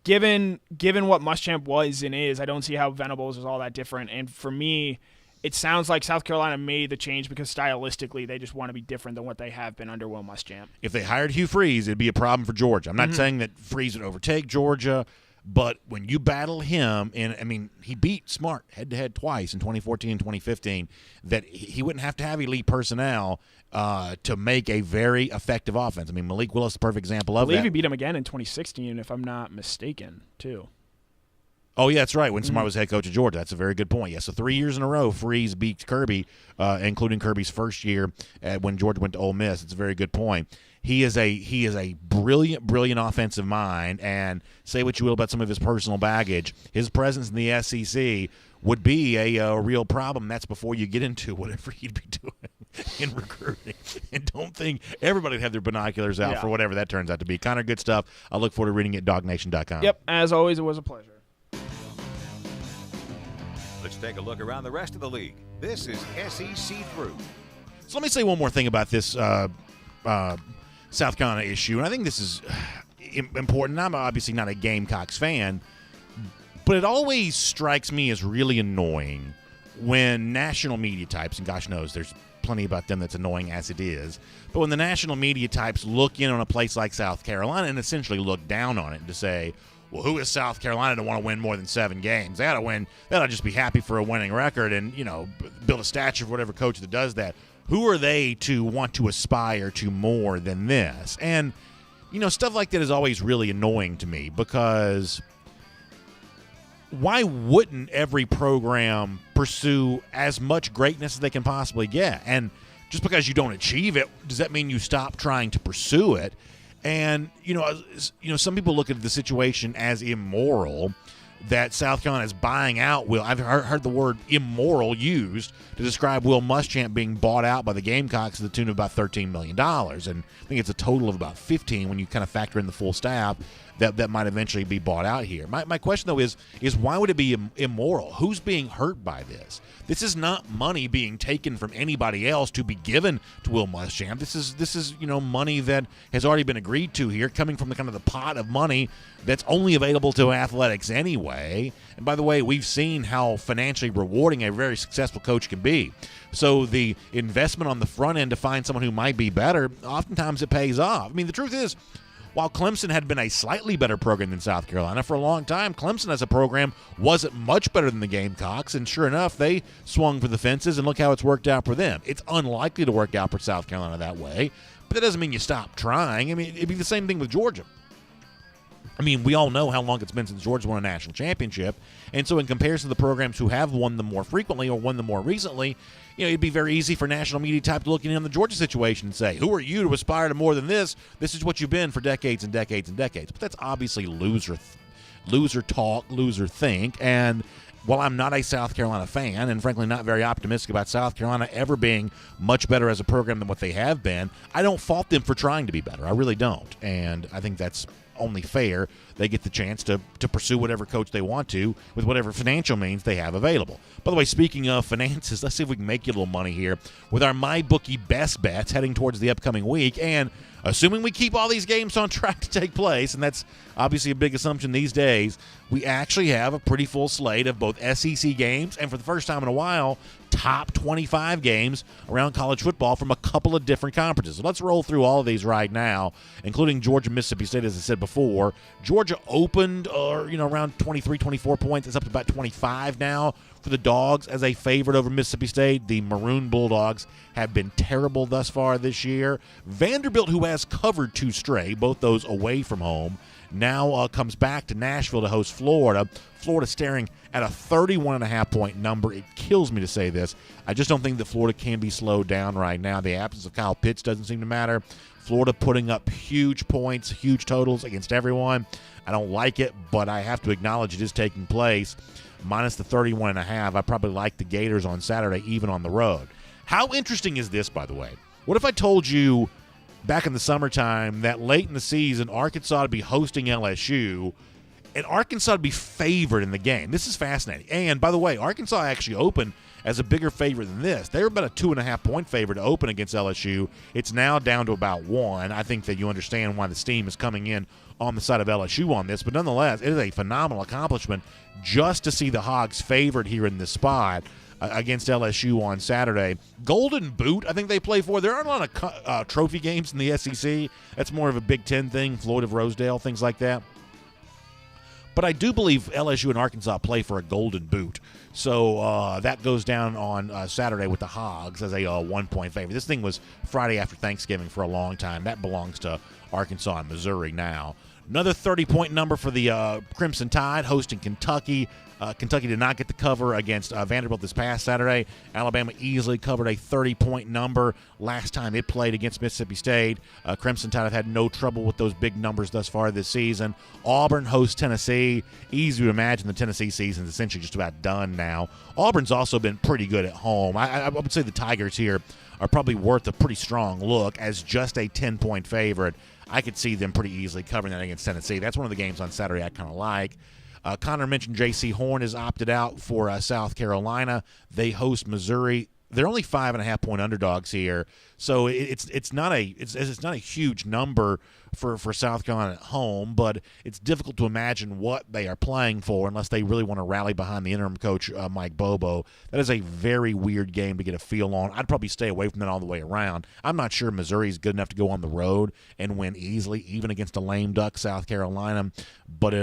Given what Muschamp was and is, I don't see how Venables is all that different. And for me, it sounds like South Carolina made the change because stylistically they just want to be different than what they have been under Will Muschamp. If they hired Hugh Freeze, it'd be a problem for Georgia. I'm not saying that Freeze would overtake Georgia, but when you battle him, and I mean, he beat Smart head-to-head twice in 2014 and 2015, that he wouldn't have to have elite personnel to make a very effective offense. I mean, Malik Willis is the perfect example of that. I believe he beat him again in 2016, if I'm not mistaken, too. Oh, yeah, that's right, when Smart was head coach of Georgia. That's a very good point. Yeah, so 3 years in a row, Freeze beat Kirby, including Kirby's first year when Georgia went to Ole Miss. It's a very good point. He is a brilliant offensive mind, and say what you will about some of his personal baggage, his presence in the SEC would be a real problem. That's before you get into whatever he'd be doing. in recruiting. And don't think everybody would have their binoculars out for whatever that turns out to be. Connor, good stuff. I look forward to reading it at DawgNation.com. Yep, as always, it was a pleasure. Let's take a look around the rest of the league. This is SEC Through. So let me say one more thing about this South Carolina issue, and I think this is important. I'm obviously not a Gamecocks fan, but it always strikes me as really annoying when national media types, and gosh knows there's plenty about them that's annoying as it is, but when the national media types look in on a place like South Carolina and essentially look down on it to say, well, who is South Carolina to want to win more than 7 games? They ought to win. They ought to just be happy for a winning record and, build a statue for whatever coach that does that. Who are they to want to aspire to more than this? And, stuff like that is always really annoying to me because why wouldn't every program pursue as much greatness as they can possibly get? And just because you don't achieve it, does that mean you stop trying to pursue it? And, some people look at the situation as immoral, that South Carolina is buying out Will. I've heard the word immoral used to describe Will Muschamp being bought out by the Gamecocks to the tune of about $13 million. And I think it's a total of about 15 when you kind of factor in the full staff that might eventually be bought out here. My question, though, is why would it be immoral? Who's being hurt by this? This is not money being taken from anybody else to be given to Will Muschamp. This is money that has already been agreed to here, coming from the kind of the pot of money that's only available to athletics anyway. And by the way, we've seen how financially rewarding a very successful coach can be. So the investment on the front end to find someone who might be better, oftentimes it pays off. I mean, the truth is, while Clemson had been a slightly better program than South Carolina for a long time, Clemson as a program wasn't much better than the Gamecocks, and sure enough, they swung for the fences, and look how it's worked out for them. It's unlikely to work out for South Carolina that way, but that doesn't mean you stop trying. I mean, it'd be the same thing with Georgia. I mean, we all know how long it's been since Georgia won a national championship, and so in comparison to the programs who have won them more frequently or won them more recently, it'd be very easy for national media type to look in on the Georgia situation and say, who are you to aspire to more than this? This is what you've been for decades and decades and decades. But that's obviously loser talk, loser think, and while I'm not a South Carolina fan and frankly not very optimistic about South Carolina ever being much better as a program than what they have been, I don't fault them for trying to be better. I really don't, and I think that's only fair. They get the chance to pursue whatever coach they want to with whatever financial means they have available. By the way, speaking of finances, let's see if we can make you a little money here with our MyBookie best bets heading towards the upcoming week. And assuming we keep all these games on track to take place, and that's obviously a big assumption these days, we actually have a pretty full slate of both SEC games and, for the first time in a while, top 25 games around college football from a couple of different conferences. So let's roll through all of these right now, including Georgia-Mississippi State, as I said before. Georgia opened around 23, 24 points. It's up to about 25 now for the Dogs as a favorite over Mississippi State. The Maroon Bulldogs have been terrible thus far this year. Vanderbilt, who has covered 2 straight, both those away from home, now comes back to Nashville to host Florida. Florida staring at a 31.5-point number. It kills me to say this. I just don't think that Florida can be slowed down right now. The absence of Kyle Pitts doesn't seem to matter. Florida putting up huge points, huge totals against everyone. I don't like it, but I have to acknowledge it is taking place. Minus the 31.5. I probably like the Gators on Saturday, even on the road. How interesting is this, by the way? What if I told you back in the summertime that late in the season, Arkansas would be hosting LSU, and Arkansas would be favored in the game? This is fascinating. And, by the way, Arkansas actually opened as a bigger favorite than this. They were about a 2.5-point favorite to open against LSU. It's now down to about 1. I think that you understand why the steam is coming in on the side of LSU on this. But nonetheless, it is a phenomenal accomplishment just to see the Hogs favored here in this spot against LSU on Saturday. Golden Boot, I think they play for. There aren't a lot of trophy games in the SEC. That's more of a Big Ten thing, Floyd of Rosedale, things like that. But I do believe LSU and Arkansas play for a Golden Boot. So that goes down on Saturday with the Hogs as a 1-point favorite. This thing was Friday after Thanksgiving for a long time. That belongs to Arkansas and Missouri now. Another 30-point number for the Crimson Tide hosting Kentucky. Kentucky did not get the cover against Vanderbilt this past Saturday. Alabama easily covered a 30-point number last time it played against Mississippi State. Crimson Tide have had no trouble with those big numbers thus far this season. Auburn hosts Tennessee. Easy to imagine the Tennessee season is essentially just about done now. Auburn's also been pretty good at home. I would say the Tigers here are probably worth a pretty strong look as just a 10-point favorite. I could see them pretty easily covering that against Tennessee. That's one of the games on Saturday I kind of like. Connor mentioned J.C. Horn is opted out for South Carolina. They host Missouri. They're only 5.5-point underdogs here, so it's not a huge number for South Carolina at home, but it's difficult to imagine what they are playing for unless they really want to rally behind the interim coach Mike Bobo. That is a very weird game to get a feel on. I'd probably stay away from that all the way around. I'm not sure Missouri's good enough to go on the road and win easily, even against a lame duck South Carolina. But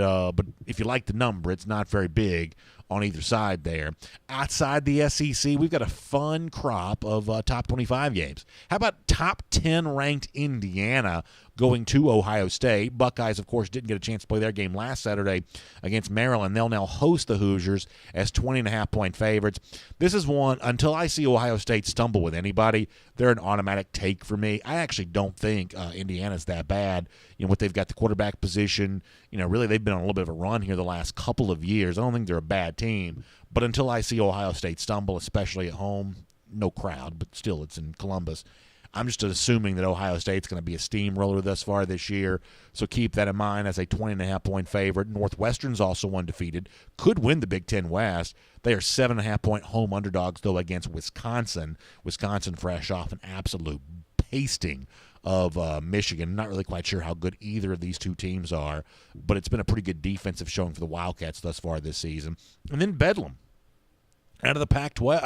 if you like the number, it's not very big on either side there. Outside the SEC, we've got a fun crop of top 25 games. How about top 10 ranked Indiana going to Ohio State? Buckeyes, of course, didn't get a chance to play their game last Saturday against Maryland. They'll now host the Hoosiers as 20.5-point favorites. This is one, until I see Ohio State stumble with anybody, they're an automatic take for me. I actually don't think Indiana's that bad. What they've got the quarterback position, really they've been on a little bit of a run here the last couple of years. I don't think they're a bad team. But until I see Ohio State stumble, especially at home, no crowd, but still it's in Columbus, I'm just assuming that Ohio State's going to be a steamroller thus far this year, so keep that in mind as a 20.5-point favorite. Northwestern's also undefeated, could win the Big Ten West. They are 7.5-point home underdogs, though, against Wisconsin. Wisconsin fresh off an absolute pasting of Michigan. Not really quite sure how good either of these two teams are, but it's been a pretty good defensive showing for the Wildcats thus far this season. And then Bedlam. Out of the Pac-12,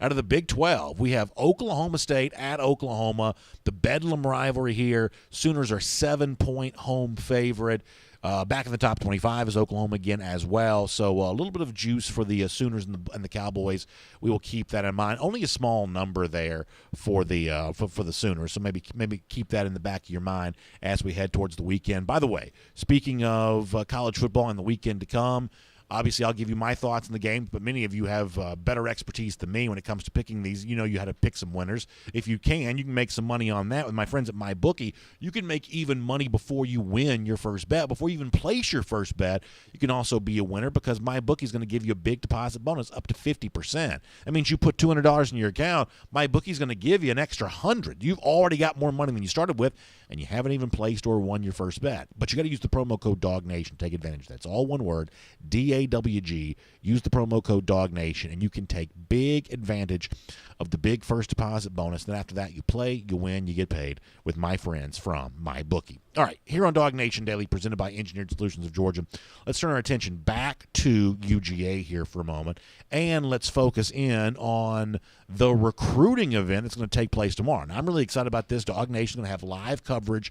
out of the Big 12, we have Oklahoma State at Oklahoma. The Bedlam rivalry here. Sooners are 7-point home favorite. Back in the top 25 is Oklahoma again as well. So a little bit of juice for the Sooners and the Cowboys. We will keep that in mind. Only a small number there for the for the Sooners. So maybe keep that in the back of your mind as we head towards the weekend. By the way, speaking of college football and the weekend to come, obviously, I'll give you my thoughts on the game, but many of you have better expertise than me when it comes to picking these. You know how to pick some winners. If you can make some money on that with my friends at MyBookie. You can make even money before you win your first bet. Before you even place your first bet, you can also be a winner because MyBookie is going to give you a big deposit bonus up to 50%. That means you put $200 in your account, MyBookie is going to give you an extra $100. You've already got more money than you started with, and you haven't even placed or won your first bet. But you got to use the promo code DawgNation. Take advantage. That's all one word, DAWG. Use the promo code DawgNation, and you can take big advantage of the big first deposit bonus. Then after that, you play, you win, you get paid with my friends from MyBookie. All right, here on DawgNation Daily, presented by Engineered Solutions of Georgia, let's turn our attention back to UGA here for a moment, and let's focus in on the recruiting event that's going to take place tomorrow. Now, I'm really excited about this. DawgNation is going to have live coverage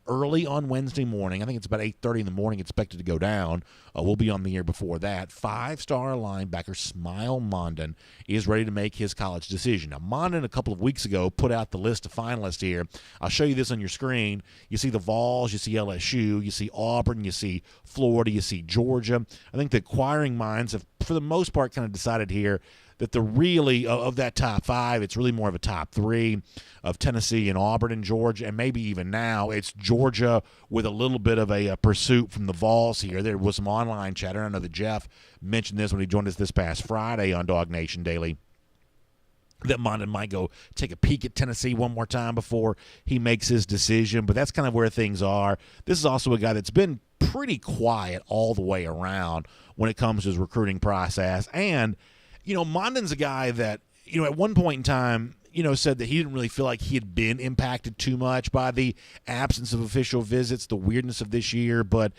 early on Wednesday morning. I think it's about 8:30 in the morning expected to go down. We'll be on the air before that. 5-star linebacker Smile Mondon is ready to make his college decision. Now, Mondon a couple of weeks ago put out the list of finalists here. I'll show you this on your screen. You see the Vols, you see LSU, you see Auburn, you see Florida, you see Georgia. I think the acquiring minds have, for the most part, kind of decided here that the really, of that top 5, it's really more of a top 3 of Tennessee and Auburn and Georgia, and maybe even now it's Georgia with a little bit of a pursuit from the Vols here. There was some online chatter. I know that Jeff mentioned this when he joined us this past Friday on DawgNation Daily, that Mondon might go take a peek at Tennessee one more time before he makes his decision, but that's kind of where things are. This is also a guy that's been pretty quiet all the way around when it comes to his recruiting process, and Mondon's a guy that, at one point in time, said that he didn't really feel like he had been impacted too much by the absence of official visits, the weirdness of this year. But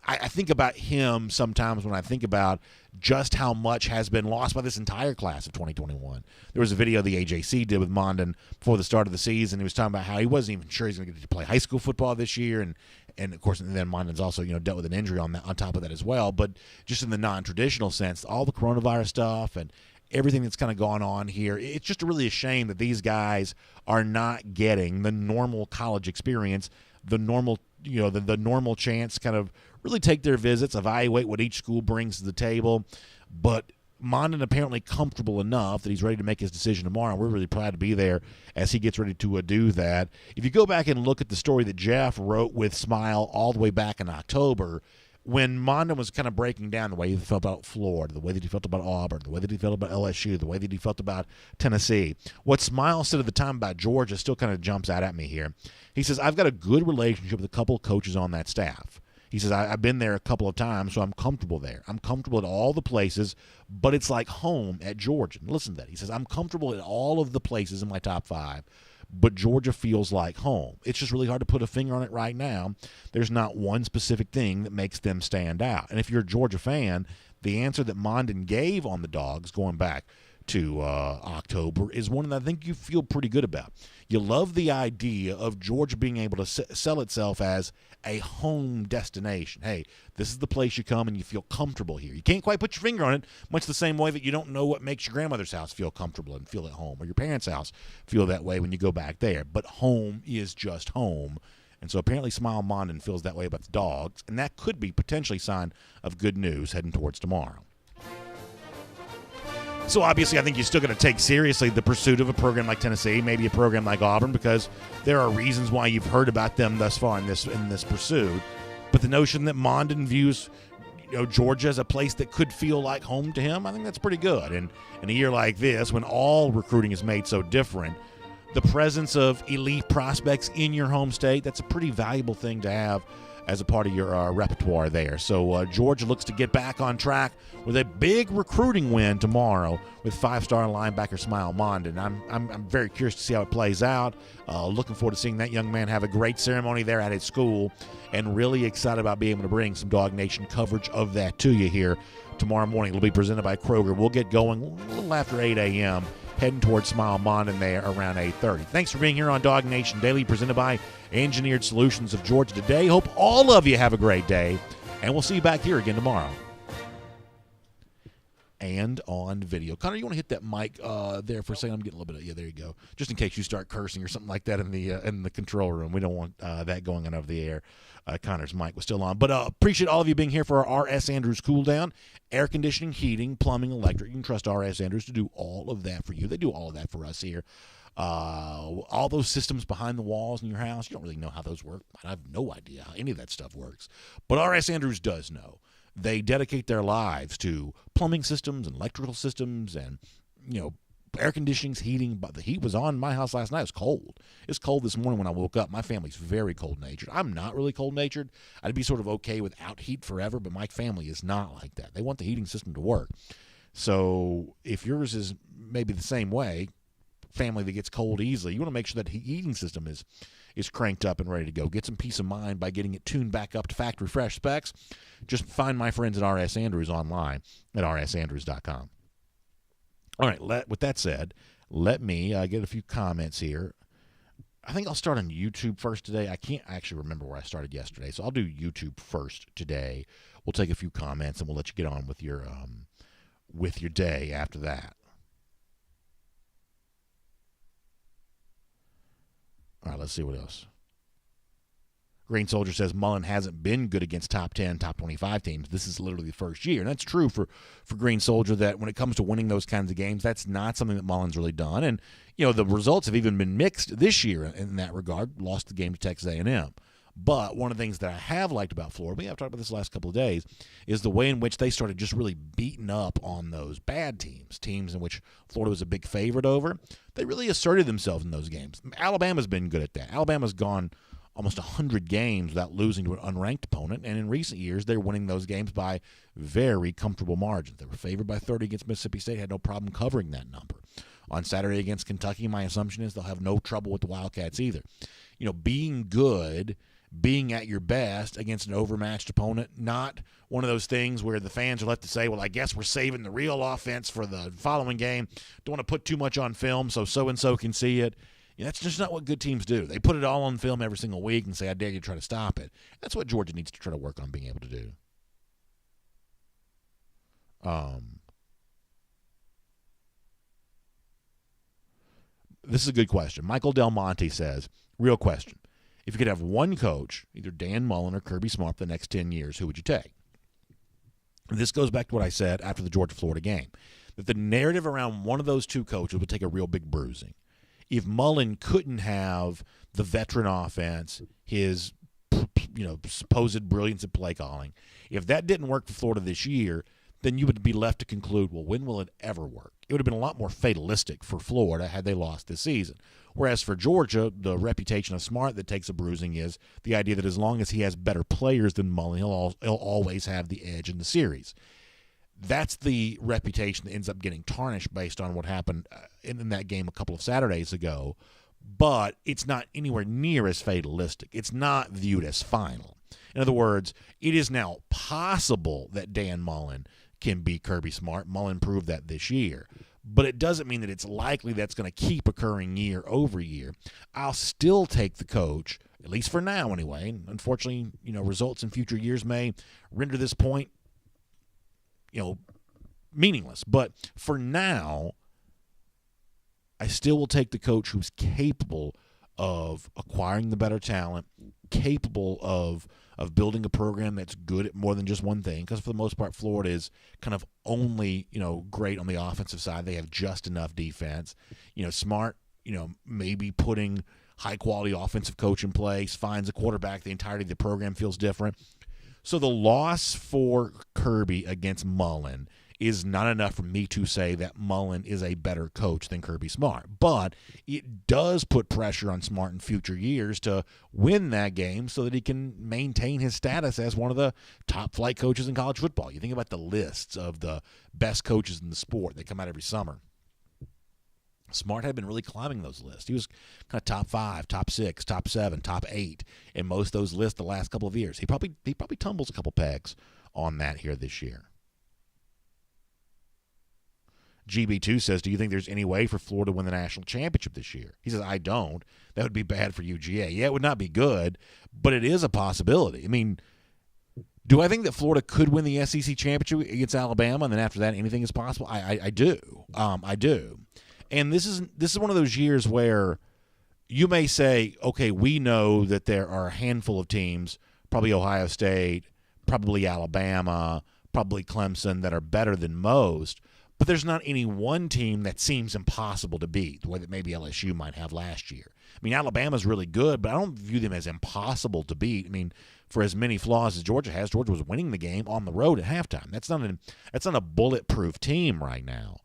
I think about him sometimes when I think about just how much has been lost by this entire class of 2021. There was a video the AJC did with Mondon before the start of the season. He was talking about how he wasn't even sure he's going to get to play high school football this year, and of course, then Mondon's also dealt with an injury on top of that as well. But just in the non-traditional sense, all the coronavirus stuff and everything that's kind of gone on here, it's just really a shame that these guys are not getting the normal college experience, the normal the normal chance kind of really take their visits, evaluate what each school brings to the table. But Mondin apparently comfortable enough that he's ready to make his decision tomorrow. We're really proud to be there as he gets ready to do that. If you go back and look at the story that Jeff wrote with Smile all the way back in October, when Mondin was kind of breaking down the way he felt about Florida, the way that he felt about Auburn, the way that he felt about LSU, the way that he felt about Tennessee, what Smile said at the time about Georgia still kind of jumps out at me here. He says, I've got a good relationship with a couple of coaches on that staff. He says, I've been there a couple of times, so I'm comfortable there. I'm comfortable at all the places, but it's like home at Georgia. Listen to that. He says, I'm comfortable at all of the places in my top 5, but Georgia feels like home. It's just really hard to put a finger on it right now. There's not one specific thing that makes them stand out. And if you're a Georgia fan, the answer that Mondin gave on the Dogs going back to October is one that I think you feel pretty good about. You love the idea of Georgia being able to sell itself as a home destination. Hey, this is the place you come and you feel comfortable here. You can't quite put your finger on it, much the same way that you don't know what makes your grandmother's house feel comfortable and feel at home, or your parents' house feel that way when you go back there. But home is just home. And so apparently Smile Mondin feels that way about the Dogs, and that could be potentially a sign of good news heading towards tomorrow. So obviously I think you're still going to take seriously the pursuit of a program like Tennessee, maybe a program like Auburn, because there are reasons why you've heard about them thus far in this pursuit. But the notion that Mondin views Georgia as a place that could feel like home to him, I think that's pretty good. And in a year like this, when all recruiting is made so different, the presence of elite prospects in your home state, that's a pretty valuable thing to have as a part of your repertoire there. So Georgia looks to get back on track with a big recruiting win tomorrow with 5-star linebacker Smile Mondin. I'm very curious to see how it plays out. Looking forward to seeing that young man have a great ceremony there at his school, and really excited about being able to bring some DawgNation coverage of that to you here tomorrow morning. It'll be presented by Kroger. We'll get going a little after 8 a.m., heading towards Smile Mondin there around 8:30. Thanks for being here on DawgNation Daily, presented by Engineered Solutions of Georgia today. Hope all of you have a great day, and we'll see you back here again tomorrow. And on video. Connor, you want to hit that mic there for a second? I'm getting a little bit of, yeah, there you go. Just in case you start cursing or something like that in the control room. We don't want that going on over the air. Connor's mic was still on. But appreciate all of you being here for our R.S. Andrews Cool Down. Air conditioning, heating, plumbing, electric. You can trust R.S. Andrews to do all of that for you. They do all of that for us here. All those systems behind the walls in your house, you don't really know how those work. I have no idea how any of that stuff works. But R.S. Andrews does know. They dedicate their lives to plumbing systems and electrical systems and, air conditioning, heating. But the heat was on in my house last night. It was cold. It's cold this morning when I woke up. My family's very cold-natured. I'm not really cold-natured. I'd be sort of okay without heat forever, but my family is not like that. They want the heating system to work. So if yours is maybe the same way, family that gets cold easily, you want to make sure that heating system is cranked up and ready to go. Get some peace of mind by getting it tuned back up to factory fresh specs. Just find my friends at R.S. Andrews online at rsandrews.com. All right, with that said, let me get a few comments here. I think I'll start on YouTube first today. I can't actually remember where I started yesterday, so I'll do YouTube first today. We'll take a few comments, and we'll let you get on with your day after that. All right, let's see what else. Green Soldier says Mullen hasn't been good against top 10, top 25 teams. This is literally the first year. And that's true for Green Soldier, that when it comes to winning those kinds of games, that's not something that Mullen's really done. And, the results have even been mixed this year in that regard. Lost the game to Texas A&M. But one of the things that I have liked about Florida, we have talked about this the last couple of days, is the way in which they started just really beating up on those bad teams in which Florida was a big favorite over. They really asserted themselves in those games. Alabama's been good at that. Alabama's gone almost 100 games without losing to an unranked opponent, and in recent years, they're winning those games by very comfortable margins. They were favored by 30 against Mississippi State, had no problem covering that number. On Saturday against Kentucky, my assumption is they'll have no trouble with the Wildcats either. Being good, being at your best against an overmatched opponent, not one of those things where the fans are left to say, well, I guess we're saving the real offense for the following game. Don't want to put too much on film so-and-so can see it. That's just not what good teams do. They put it all on film every single week and say, I dare you to try to stop it. That's what Georgia needs to try to work on being able to do. This is a good question. Michael Del Monte says, real question. If you could have one coach, either Dan Mullen or Kirby Smart, for the next 10 years, who would you take? This goes back to what I said after the Georgia-Florida game, that the narrative around one of those two coaches would take a real big bruising. If Mullen couldn't have the veteran offense, his supposed brilliance at play calling, if that didn't work for Florida this year, then you would be left to conclude, well, when will it ever work? It would have been a lot more fatalistic for Florida had they lost this season. Whereas for Georgia, the reputation of Smart that takes a bruising is the idea that as long as he has better players than Mullen, he'll always have the edge in the series. That's the reputation that ends up getting tarnished based on what happened in that game a couple of Saturdays ago, but it's not anywhere near as fatalistic. It's not viewed as final. In other words, it is now possible that Dan Mullen can beat Kirby Smart. Mullen proved that this year. But it doesn't mean that it's likely that's going to keep occurring year over year. I'll still take the coach, at least for now anyway. And unfortunately, results in future years may render this point, meaningless. But for now, I still will take the coach who's capable of acquiring the better talent, capable of building a program that's good at more than just one thing, because for the most part, Florida is kind of only, great on the offensive side. They have just enough defense. Smart, maybe putting high-quality offensive coach in place, finds a quarterback, the entirety of the program feels different. So the loss for Kirby against Mullen is not enough for me to say that Mullen is a better coach than Kirby Smart. But it does put pressure on Smart in future years to win that game so that he can maintain his status as one of the top flight coaches in college football. You think about the lists of the best coaches in the sport. They come out every summer. Smart had been really climbing those lists. He was kind of top 5, top 6, top 7, top 8 in most of those lists the last couple of years. He probably tumbles a couple pegs on that here this year. GB2 says, do you think there's any way for Florida to win the national championship this year? He says, I don't. That would be bad for UGA. Yeah, it would not be good, but it is a possibility. I mean, do I think that Florida could win the SEC championship against Alabama, and then after that anything is possible? I do. I do. And this is one of those years where you may say, okay, we know that there are a handful of teams, probably Ohio State, probably Alabama, probably Clemson, that are better than most, but there's not any one team that seems impossible to beat, the way that maybe LSU might have last year. I mean, Alabama's really good, but I don't view them as impossible to beat. I mean, for as many flaws as Georgia has, Georgia was winning the game on the road at halftime. That's not a bulletproof team right now.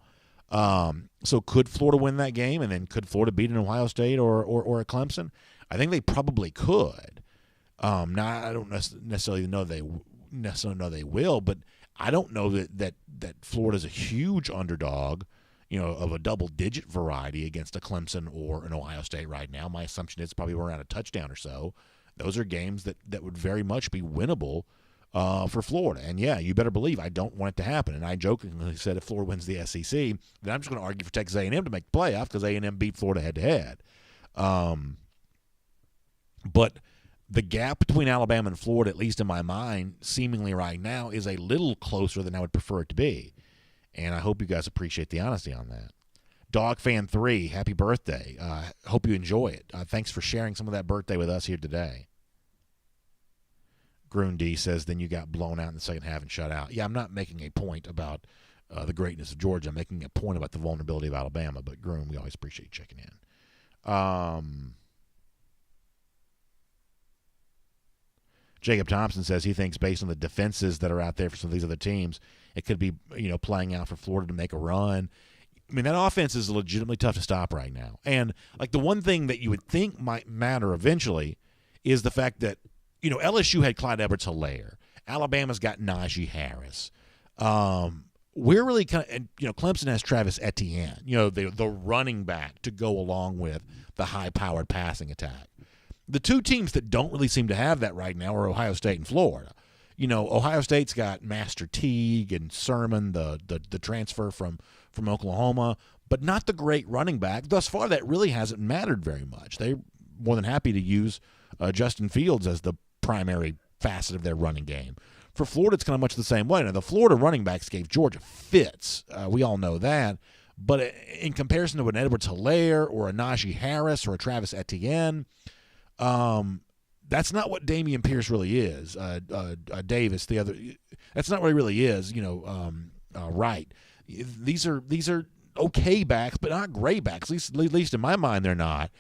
So could Florida win that game, and then could Florida beat an Ohio State or a Clemson? I think they probably could. Now I don't necessarily know they will, but I don't know that Florida's a huge underdog, of a double-digit variety against a Clemson or an Ohio State right now. My assumption is probably around a touchdown or so. Those are games that would very much be winnable for Florida. And, yeah, you better believe I don't want it to happen. And I jokingly said if Florida wins the SEC, then I'm just going to argue for Texas A&M to make the playoff because A&M beat Florida head-to-head. But the gap between Alabama and Florida, at least in my mind, seemingly right now, is a little closer than I would prefer it to be. And I hope you guys appreciate the honesty on that. DogFan3, happy birthday. Hope you enjoy it. Thanks for sharing some of that birthday with us here today. Grundy says, then you got blown out in the second half and shut out. Yeah, I'm not making a point about the greatness of Georgia. I'm making a point about the vulnerability of Alabama. But, Groom, we always appreciate you checking in. Jacob Thompson says he thinks based on the defenses that are out there for some of these other teams, it could be, playing out for Florida to make a run. I mean, that offense is legitimately tough to stop right now. And, the one thing that you would think might matter eventually is the fact that, LSU had Clyde Edwards-Helaire. Alabama's got Najee Harris. We're really Clemson has Travis Etienne, the running back to go along with the high-powered passing attack. The two teams that don't really seem to have that right now are Ohio State and Florida. Ohio State's got Master Teague and Sermon, the transfer from Oklahoma, but not the great running back. Thus far, that really hasn't mattered very much. They're more than happy to use Justin Fields as the primary facet of their running game. For Florida, it's kind of much the same way. Now, the Florida running backs gave Georgia fits. We all know that. But in comparison to an Edwards-Helaire or a Najee Harris or a Travis Etienne, That's not what Dameon Pierce really is. Davis, the other, that's not what he really is. Right. These are okay backs, but not great backs. At least in my mind, they're not.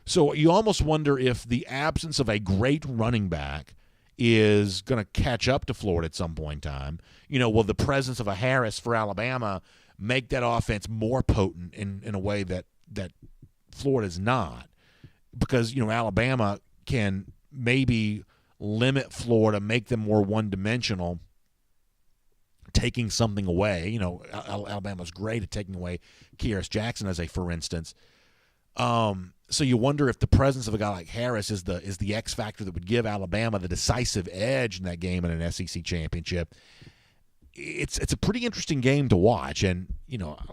So you almost wonder if the absence of a great running back is going to catch up to Florida at some point in time. Will the presence of a Harris for Alabama make that offense more potent in a way that Florida's not? Because, Alabama can maybe limit Florida, make them more one-dimensional, taking something away. Alabama's great at taking away Kearis Jackson, as a for instance. So you wonder if the presence of a guy like Harris is the X factor that would give Alabama the decisive edge in that game in an SEC championship. It's a pretty interesting game to watch. And,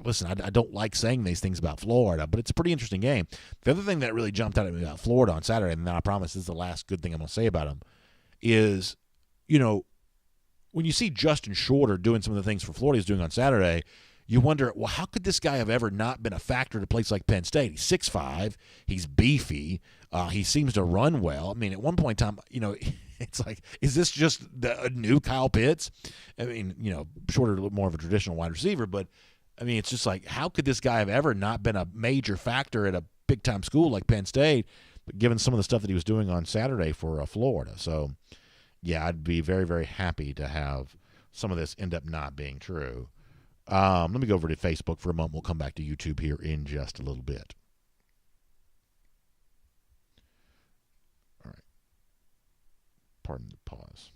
listen, I don't like saying these things about Florida, but it's a pretty interesting game. The other thing that really jumped out at me about Florida on Saturday, and I promise this is the last good thing I'm going to say about them, is, when you see Justin Shorter doing some of the things for Florida he's doing on Saturday, you wonder, well, how could this guy have ever not been a factor at a place like Penn State? He's 6'5", he's beefy, he seems to run well. I mean, at one point in time, it's like, is this just a new Kyle Pitts? I mean, Shorter, more of a traditional wide receiver, but, I mean, it's just like, how could this guy have ever not been a major factor at a big-time school like Penn State, but given some of the stuff that he was doing on Saturday for Florida? So, yeah, I'd be very, very happy to have some of this end up not being true. Let me go over to Facebook for a moment. We'll come back to YouTube here in just a little bit. All right. Pardon the pause.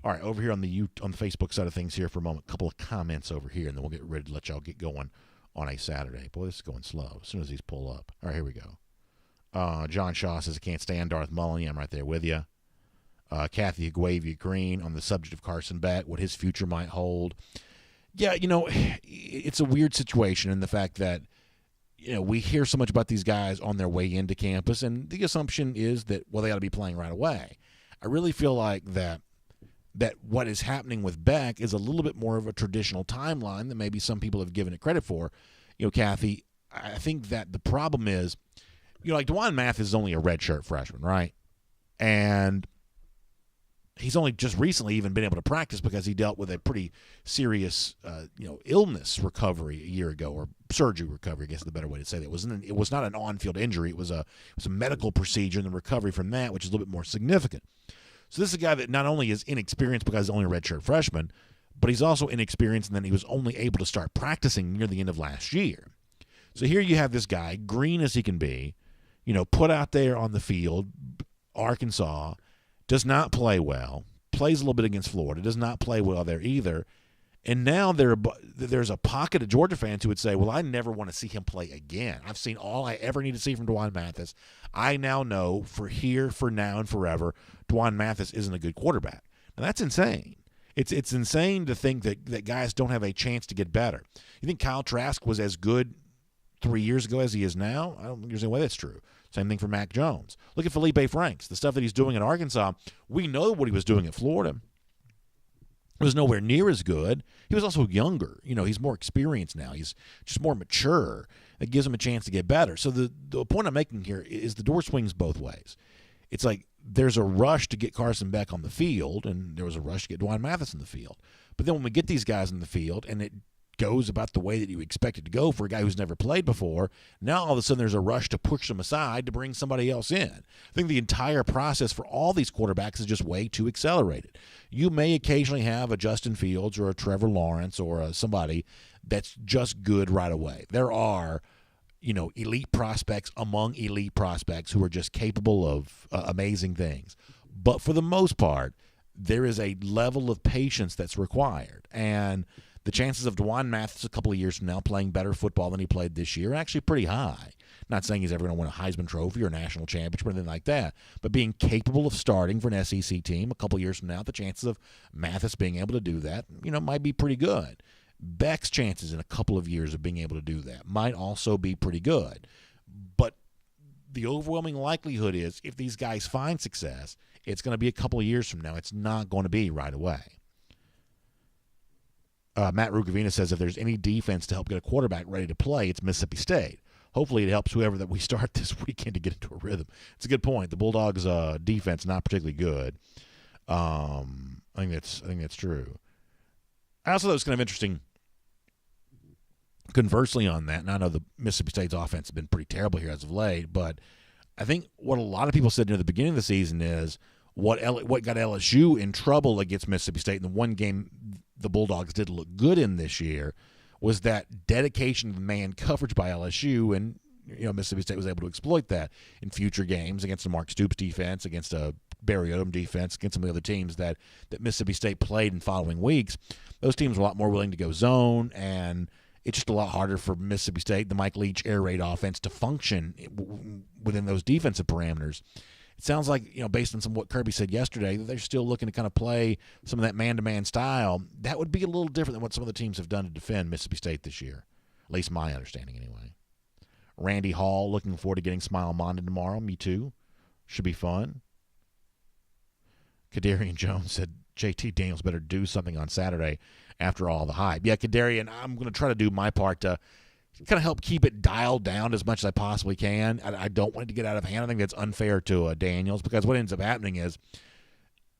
All right, over here on the Facebook side of things here for a moment, a couple of comments over here, and then we'll get ready to let y'all get going on a Saturday. Boy, this is going slow as soon as these pull up. All right, here we go. John Shaw says, I can't stand Darth Mullen. Yeah, I'm right there with you. Kathy Aguavia Green on the subject of Carson Beck, what his future might hold. Yeah, it's a weird situation in the fact that, we hear so much about these guys on their way into campus, and the assumption is that, well, they ought to be playing right away. I really feel like that what is happening with Beck is a little bit more of a traditional timeline than maybe some people have given it credit for. Kathy, I think that the problem is, like DeJuan Mathis is only a redshirt freshman, right? And he's only just recently even been able to practice because he dealt with a pretty serious, illness recovery a year ago, or surgery recovery, I guess is the better way to say that. It was not an on-field injury. It was a medical procedure, and the recovery from that, which is a little bit more significant. So this is a guy that not only is inexperienced because he's only a redshirt freshman, but he's also inexperienced, and then he was only able to start practicing near the end of last year. So here you have this guy, green as he can be, put out there on the field, Arkansas, does not play well, plays a little bit against Florida, does not play well there either. And now there's a pocket of Georgia fans who would say, well, I never want to see him play again. I've seen all I ever need to see from DeJuan Mathis. I now know for now and forever, DeJuan Mathis isn't a good quarterback. Now, that's insane. It's insane to think that guys don't have a chance to get better. You think Kyle Trask was as good 3 years ago as he is now? I don't think there's any way that's true. Same thing for Mac Jones. Look at Felipe Franks. The stuff that he's doing at Arkansas, we know what he was doing at Florida. It was nowhere near as good. He was also younger. He's more experienced now. He's just more mature. That gives him a chance to get better. So the point I'm making here is the door swings both ways. It's like there's a rush to get Carson Beck on the field, and there was a rush to get DeJuan Mathis in the field. But then when we get these guys in the field, and it goes about the way that you expect it to go for a guy who's never played before, now all of a sudden there's a rush to push them aside to bring somebody else in. I think the entire process for all these quarterbacks is just way too accelerated. You may occasionally have a Justin Fields or a Trevor Lawrence or somebody that's just good right away. There are, elite prospects among elite prospects who are just capable of amazing things. But for the most part, there is a level of patience that's required. And the chances of DeJuan Mathis a couple of years from now playing better football than he played this year are actually pretty high. Not saying he's ever going to win a Heisman Trophy or a national championship or anything like that, but being capable of starting for an SEC team a couple of years from now, the chances of Mathis being able to do that, might be pretty good. Beck's chances in a couple of years of being able to do that might also be pretty good. But the overwhelming likelihood is if these guys find success, it's going to be a couple of years from now. It's not going to be right away. Matt Rugavina says if there's any defense to help get a quarterback ready to play, it's Mississippi State. hopefully it helps whoever that we start this weekend to get into a rhythm. It's a good point. The Bulldogs' defense not particularly good. I think that's true. I also thought it was kind of interesting. Conversely on that, and I know the Mississippi State's offense has been pretty terrible here as of late, but I think what a lot of people said near the beginning of the season is what got LSU in trouble against Mississippi State in the one game the Bulldogs did look good in this year was that dedication to man coverage by LSU, and Mississippi State was able to exploit that in future games against the Mark Stoops defense, against a Barry Odom defense, against some of the other teams that Mississippi State played in following weeks. Those teams were a lot more willing to go zone, and it's just a lot harder for Mississippi State, the Mike Leach air raid offense, to function within those defensive parameters. It sounds like, based on some of what Kirby said yesterday, that they're still looking to kind of play some of that man-to-man style. That would be a little different than what some of the teams have done to defend Mississippi State this year, at least my understanding anyway. Randy Hall, looking forward to getting Smile Mondin tomorrow. Me too. Should be fun. Kadarian Jones said JT Daniels better do something on Saturday after all the hype. Yeah, Kadarian, I'm going to try to do my part to kind of help keep it dialed down as much as I possibly can. I don't want it to get out of hand. I think that's unfair to Daniels, because what ends up happening is,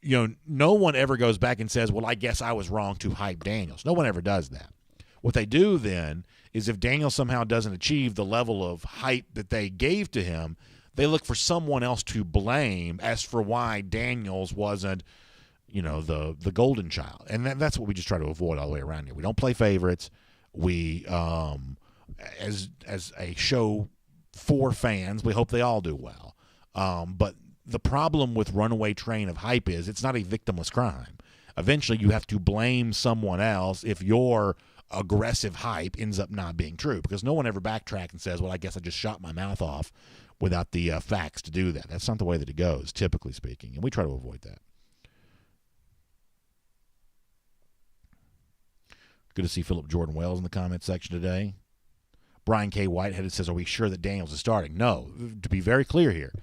no one ever goes back and says, well, I guess I was wrong to hype Daniels. No one ever does that. What they do then is if Daniels somehow doesn't achieve the level of hype that they gave to him, they look for someone else to blame as for why Daniels wasn't, the golden child. And that's what we just try to avoid all the way around here. We don't play favorites. We, as a show for fans, we hope they all do well. But the problem with Runaway Train of hype is it's not a victimless crime. Eventually you have to blame someone else if your aggressive hype ends up not being true, because no one ever backtracks and says, well, I guess I just shot my mouth off without the facts to do that. That's not the way that it goes, typically speaking, and we try to avoid that. Good to see Philip Jordan Wells in the comment section today. Brian K. Whitehead says, are we sure that Daniels is starting? No. To be very clear here,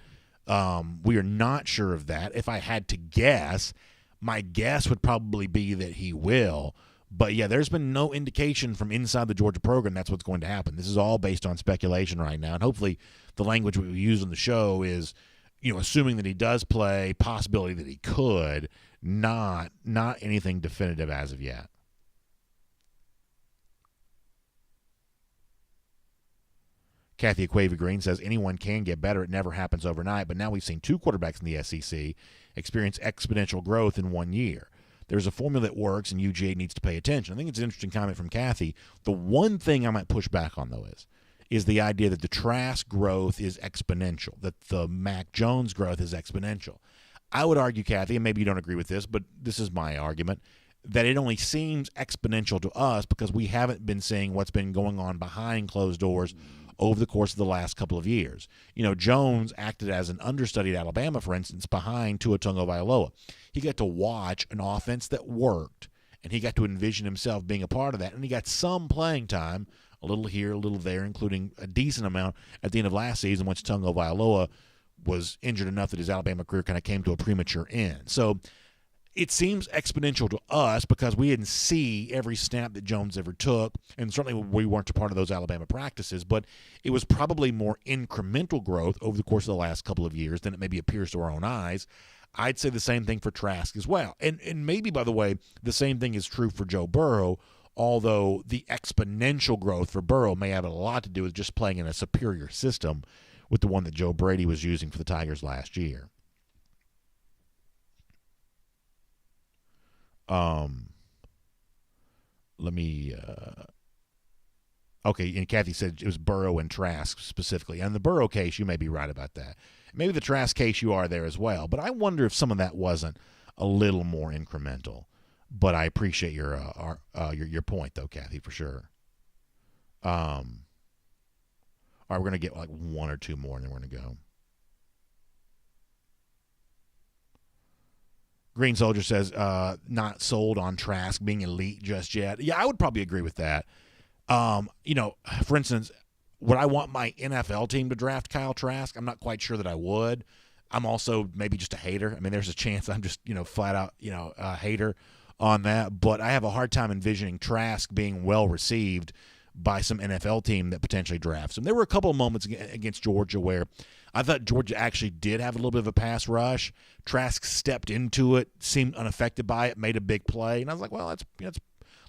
we are not sure of that. If I had to guess, my guess would probably be that he will. But, yeah, there's been no indication from inside the Georgia program that's what's going to happen. This is all based on speculation right now. And hopefully the language we use on the show is, assuming that he does play, possibility that he could, not anything definitive as of yet. Kathy Aquavi Green says anyone can get better. It never happens overnight. But now we've seen two quarterbacks in the SEC experience exponential growth in 1 year. There's a formula that works, and UGA needs to pay attention. I think it's an interesting comment from Kathy. The one thing I might push back on, though, is the idea that the Trask growth is exponential, that the Mac Jones growth is exponential. I would argue, Kathy, and maybe you don't agree with this, but this is my argument, that it only seems exponential to us because we haven't been seeing what's been going on behind closed doors over the course of the last couple of years. Jones acted as an understudy at Alabama, for instance, behind Tua Tagovailoa. He got to watch an offense that worked, and he got to envision himself being a part of that, and he got some playing time, a little here, a little there, including a decent amount at the end of last season once Tagovailoa was injured enough that his Alabama career kind of came to a premature end. So it seems exponential to us because we didn't see every snap that Jones ever took, and certainly we weren't a part of those Alabama practices, but it was probably more incremental growth over the course of the last couple of years than it maybe appears to our own eyes. I'd say the same thing for Trask as well. And maybe, by the way, the same thing is true for Joe Burrow, although the exponential growth for Burrow may have a lot to do with just playing in a superior system with the one that Joe Brady was using for the Tigers last year. Okay, and Kathy said it was Burrow and Trask specifically. And the Burrow case, you may be right about that. Maybe the Trask case, you are there as well. But I wonder if some of that wasn't a little more incremental. But I appreciate your point, though, Kathy, for sure. All right, we're going to get like one or two more, and then we're going to go. Green Soldier says, not sold on Trask being elite just yet. Yeah, I would probably agree with that. For instance, would I want my NFL team to draft Kyle Trask? I'm not quite sure that I would. I'm also maybe just a hater. I mean, there's a chance I'm just, flat out, a hater on that. But I have a hard time envisioning Trask being well received by some NFL team that potentially drafts him. There were a couple of moments against Georgia where I thought Georgia actually did have a little bit of a pass rush. Trask stepped into it, seemed unaffected by it, made a big play, and I was like, well, that's a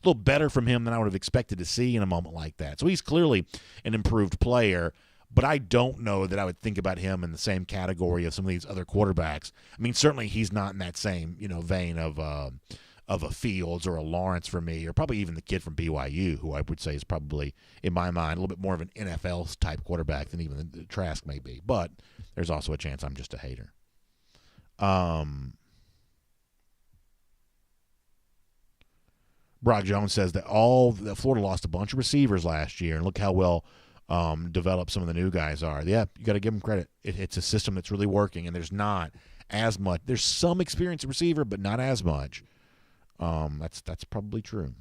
little better from him than I would have expected to see in a moment like that. So he's clearly an improved player, but I don't know that I would think about him in the same category of some of these other quarterbacks. I mean, certainly he's not in that same vein of a Fields or a Lawrence for me, or probably even the kid from BYU, who I would say is probably, in my mind, a little bit more of an NFL-type quarterback than even the Trask may be. But there's also a chance I'm just a hater. Brock Jones says that Florida lost a bunch of receivers last year, and look how well developed some of the new guys are. Yeah, you got to give them credit. It's a system that's really working, and there's not as much. There's some experience at receiver, but not as much. That's probably true.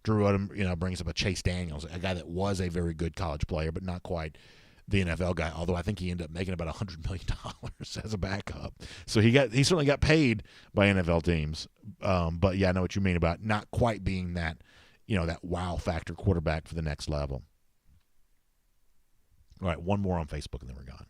Drew Odom, brings up a Chase Daniels, a guy that was a very good college player, but not quite the NFL guy. Although I think he ended up making about $100 million as a backup. So he certainly got paid by NFL teams. But yeah, I know what you mean about not quite being that, that wow factor quarterback for the next level. All right, one more on Facebook and then we're gone.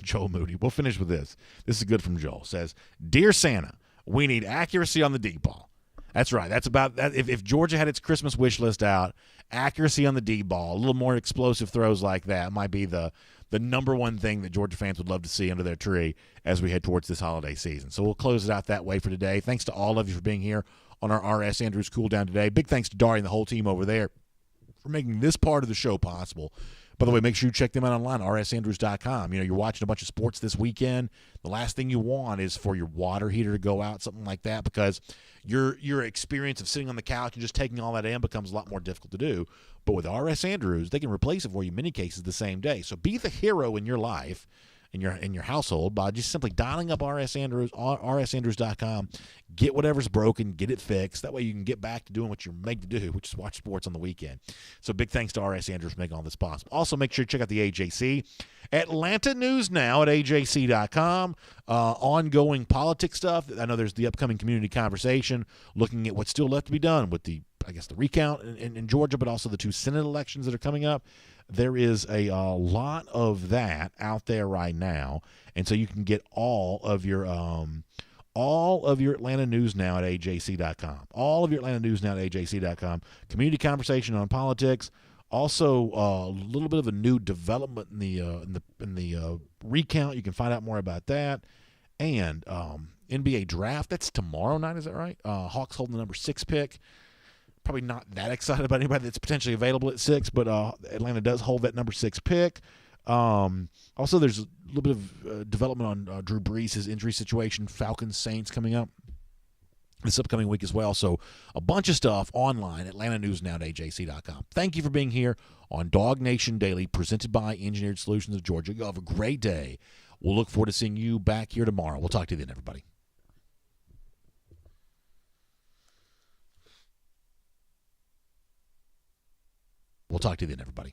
Joel Moody. We'll finish with this. This is good from Joel. Says, Dear Santa, we need accuracy on the deep ball. That's right. That's about that. If Georgia had its Christmas wish list out, accuracy on the deep ball, a little more explosive throws like that might be the number one thing that Georgia fans would love to see under their tree as we head towards this holiday season. So we'll close it out that way for today. Thanks to all of you for being here on our R.S. Andrews Cool Down today. Big thanks to Dari and the whole team over there for making this part of the show possible. By the way, make sure you check them out online, rsandrews.com. You're watching a bunch of sports this weekend. The last thing you want is for your water heater to go out, something like that, because your experience of sitting on the couch and just taking all that in becomes a lot more difficult to do. But with R.S. Andrews, they can replace it for you in many cases the same day. So be the hero in your life, in your household, by just simply dialing up RS Andrews, rsandrews.com. Get whatever's broken, get it fixed. That way you can get back to doing what you're made to do, which is watch sports on the weekend. So big thanks to RS Andrews for making all this possible. Also, make sure you check out the AJC. Atlanta News Now at ajc.com. Ongoing politics stuff. I know there's the upcoming community conversation, looking at what's still left to be done with the recount in Georgia, but also the 2 Senate elections that are coming up. There is a lot of that out there right now, and so you can get all of your Atlanta News Now at ajc.com. All of your Atlanta News Now at ajc.com. Community conversation on politics. Also, a little bit of a new development in the recount. You can find out more about that. And NBA draft. That's tomorrow night. Is that right? Hawks holding the number 6 pick. Probably not that excited about anybody that's potentially available at 6, but Atlanta does hold that number 6 pick. Also, there's a little bit of development on Drew Brees, his injury situation, Falcons, Saints coming up this upcoming week as well. So a bunch of stuff online, Atlanta News Now at ajc.com. Thank you for being here on DawgNation Daily, presented by Engineered Solutions of Georgia. You have a great day. We'll look forward to seeing you back here tomorrow. We'll talk to you then, everybody. We'll talk to you then, everybody.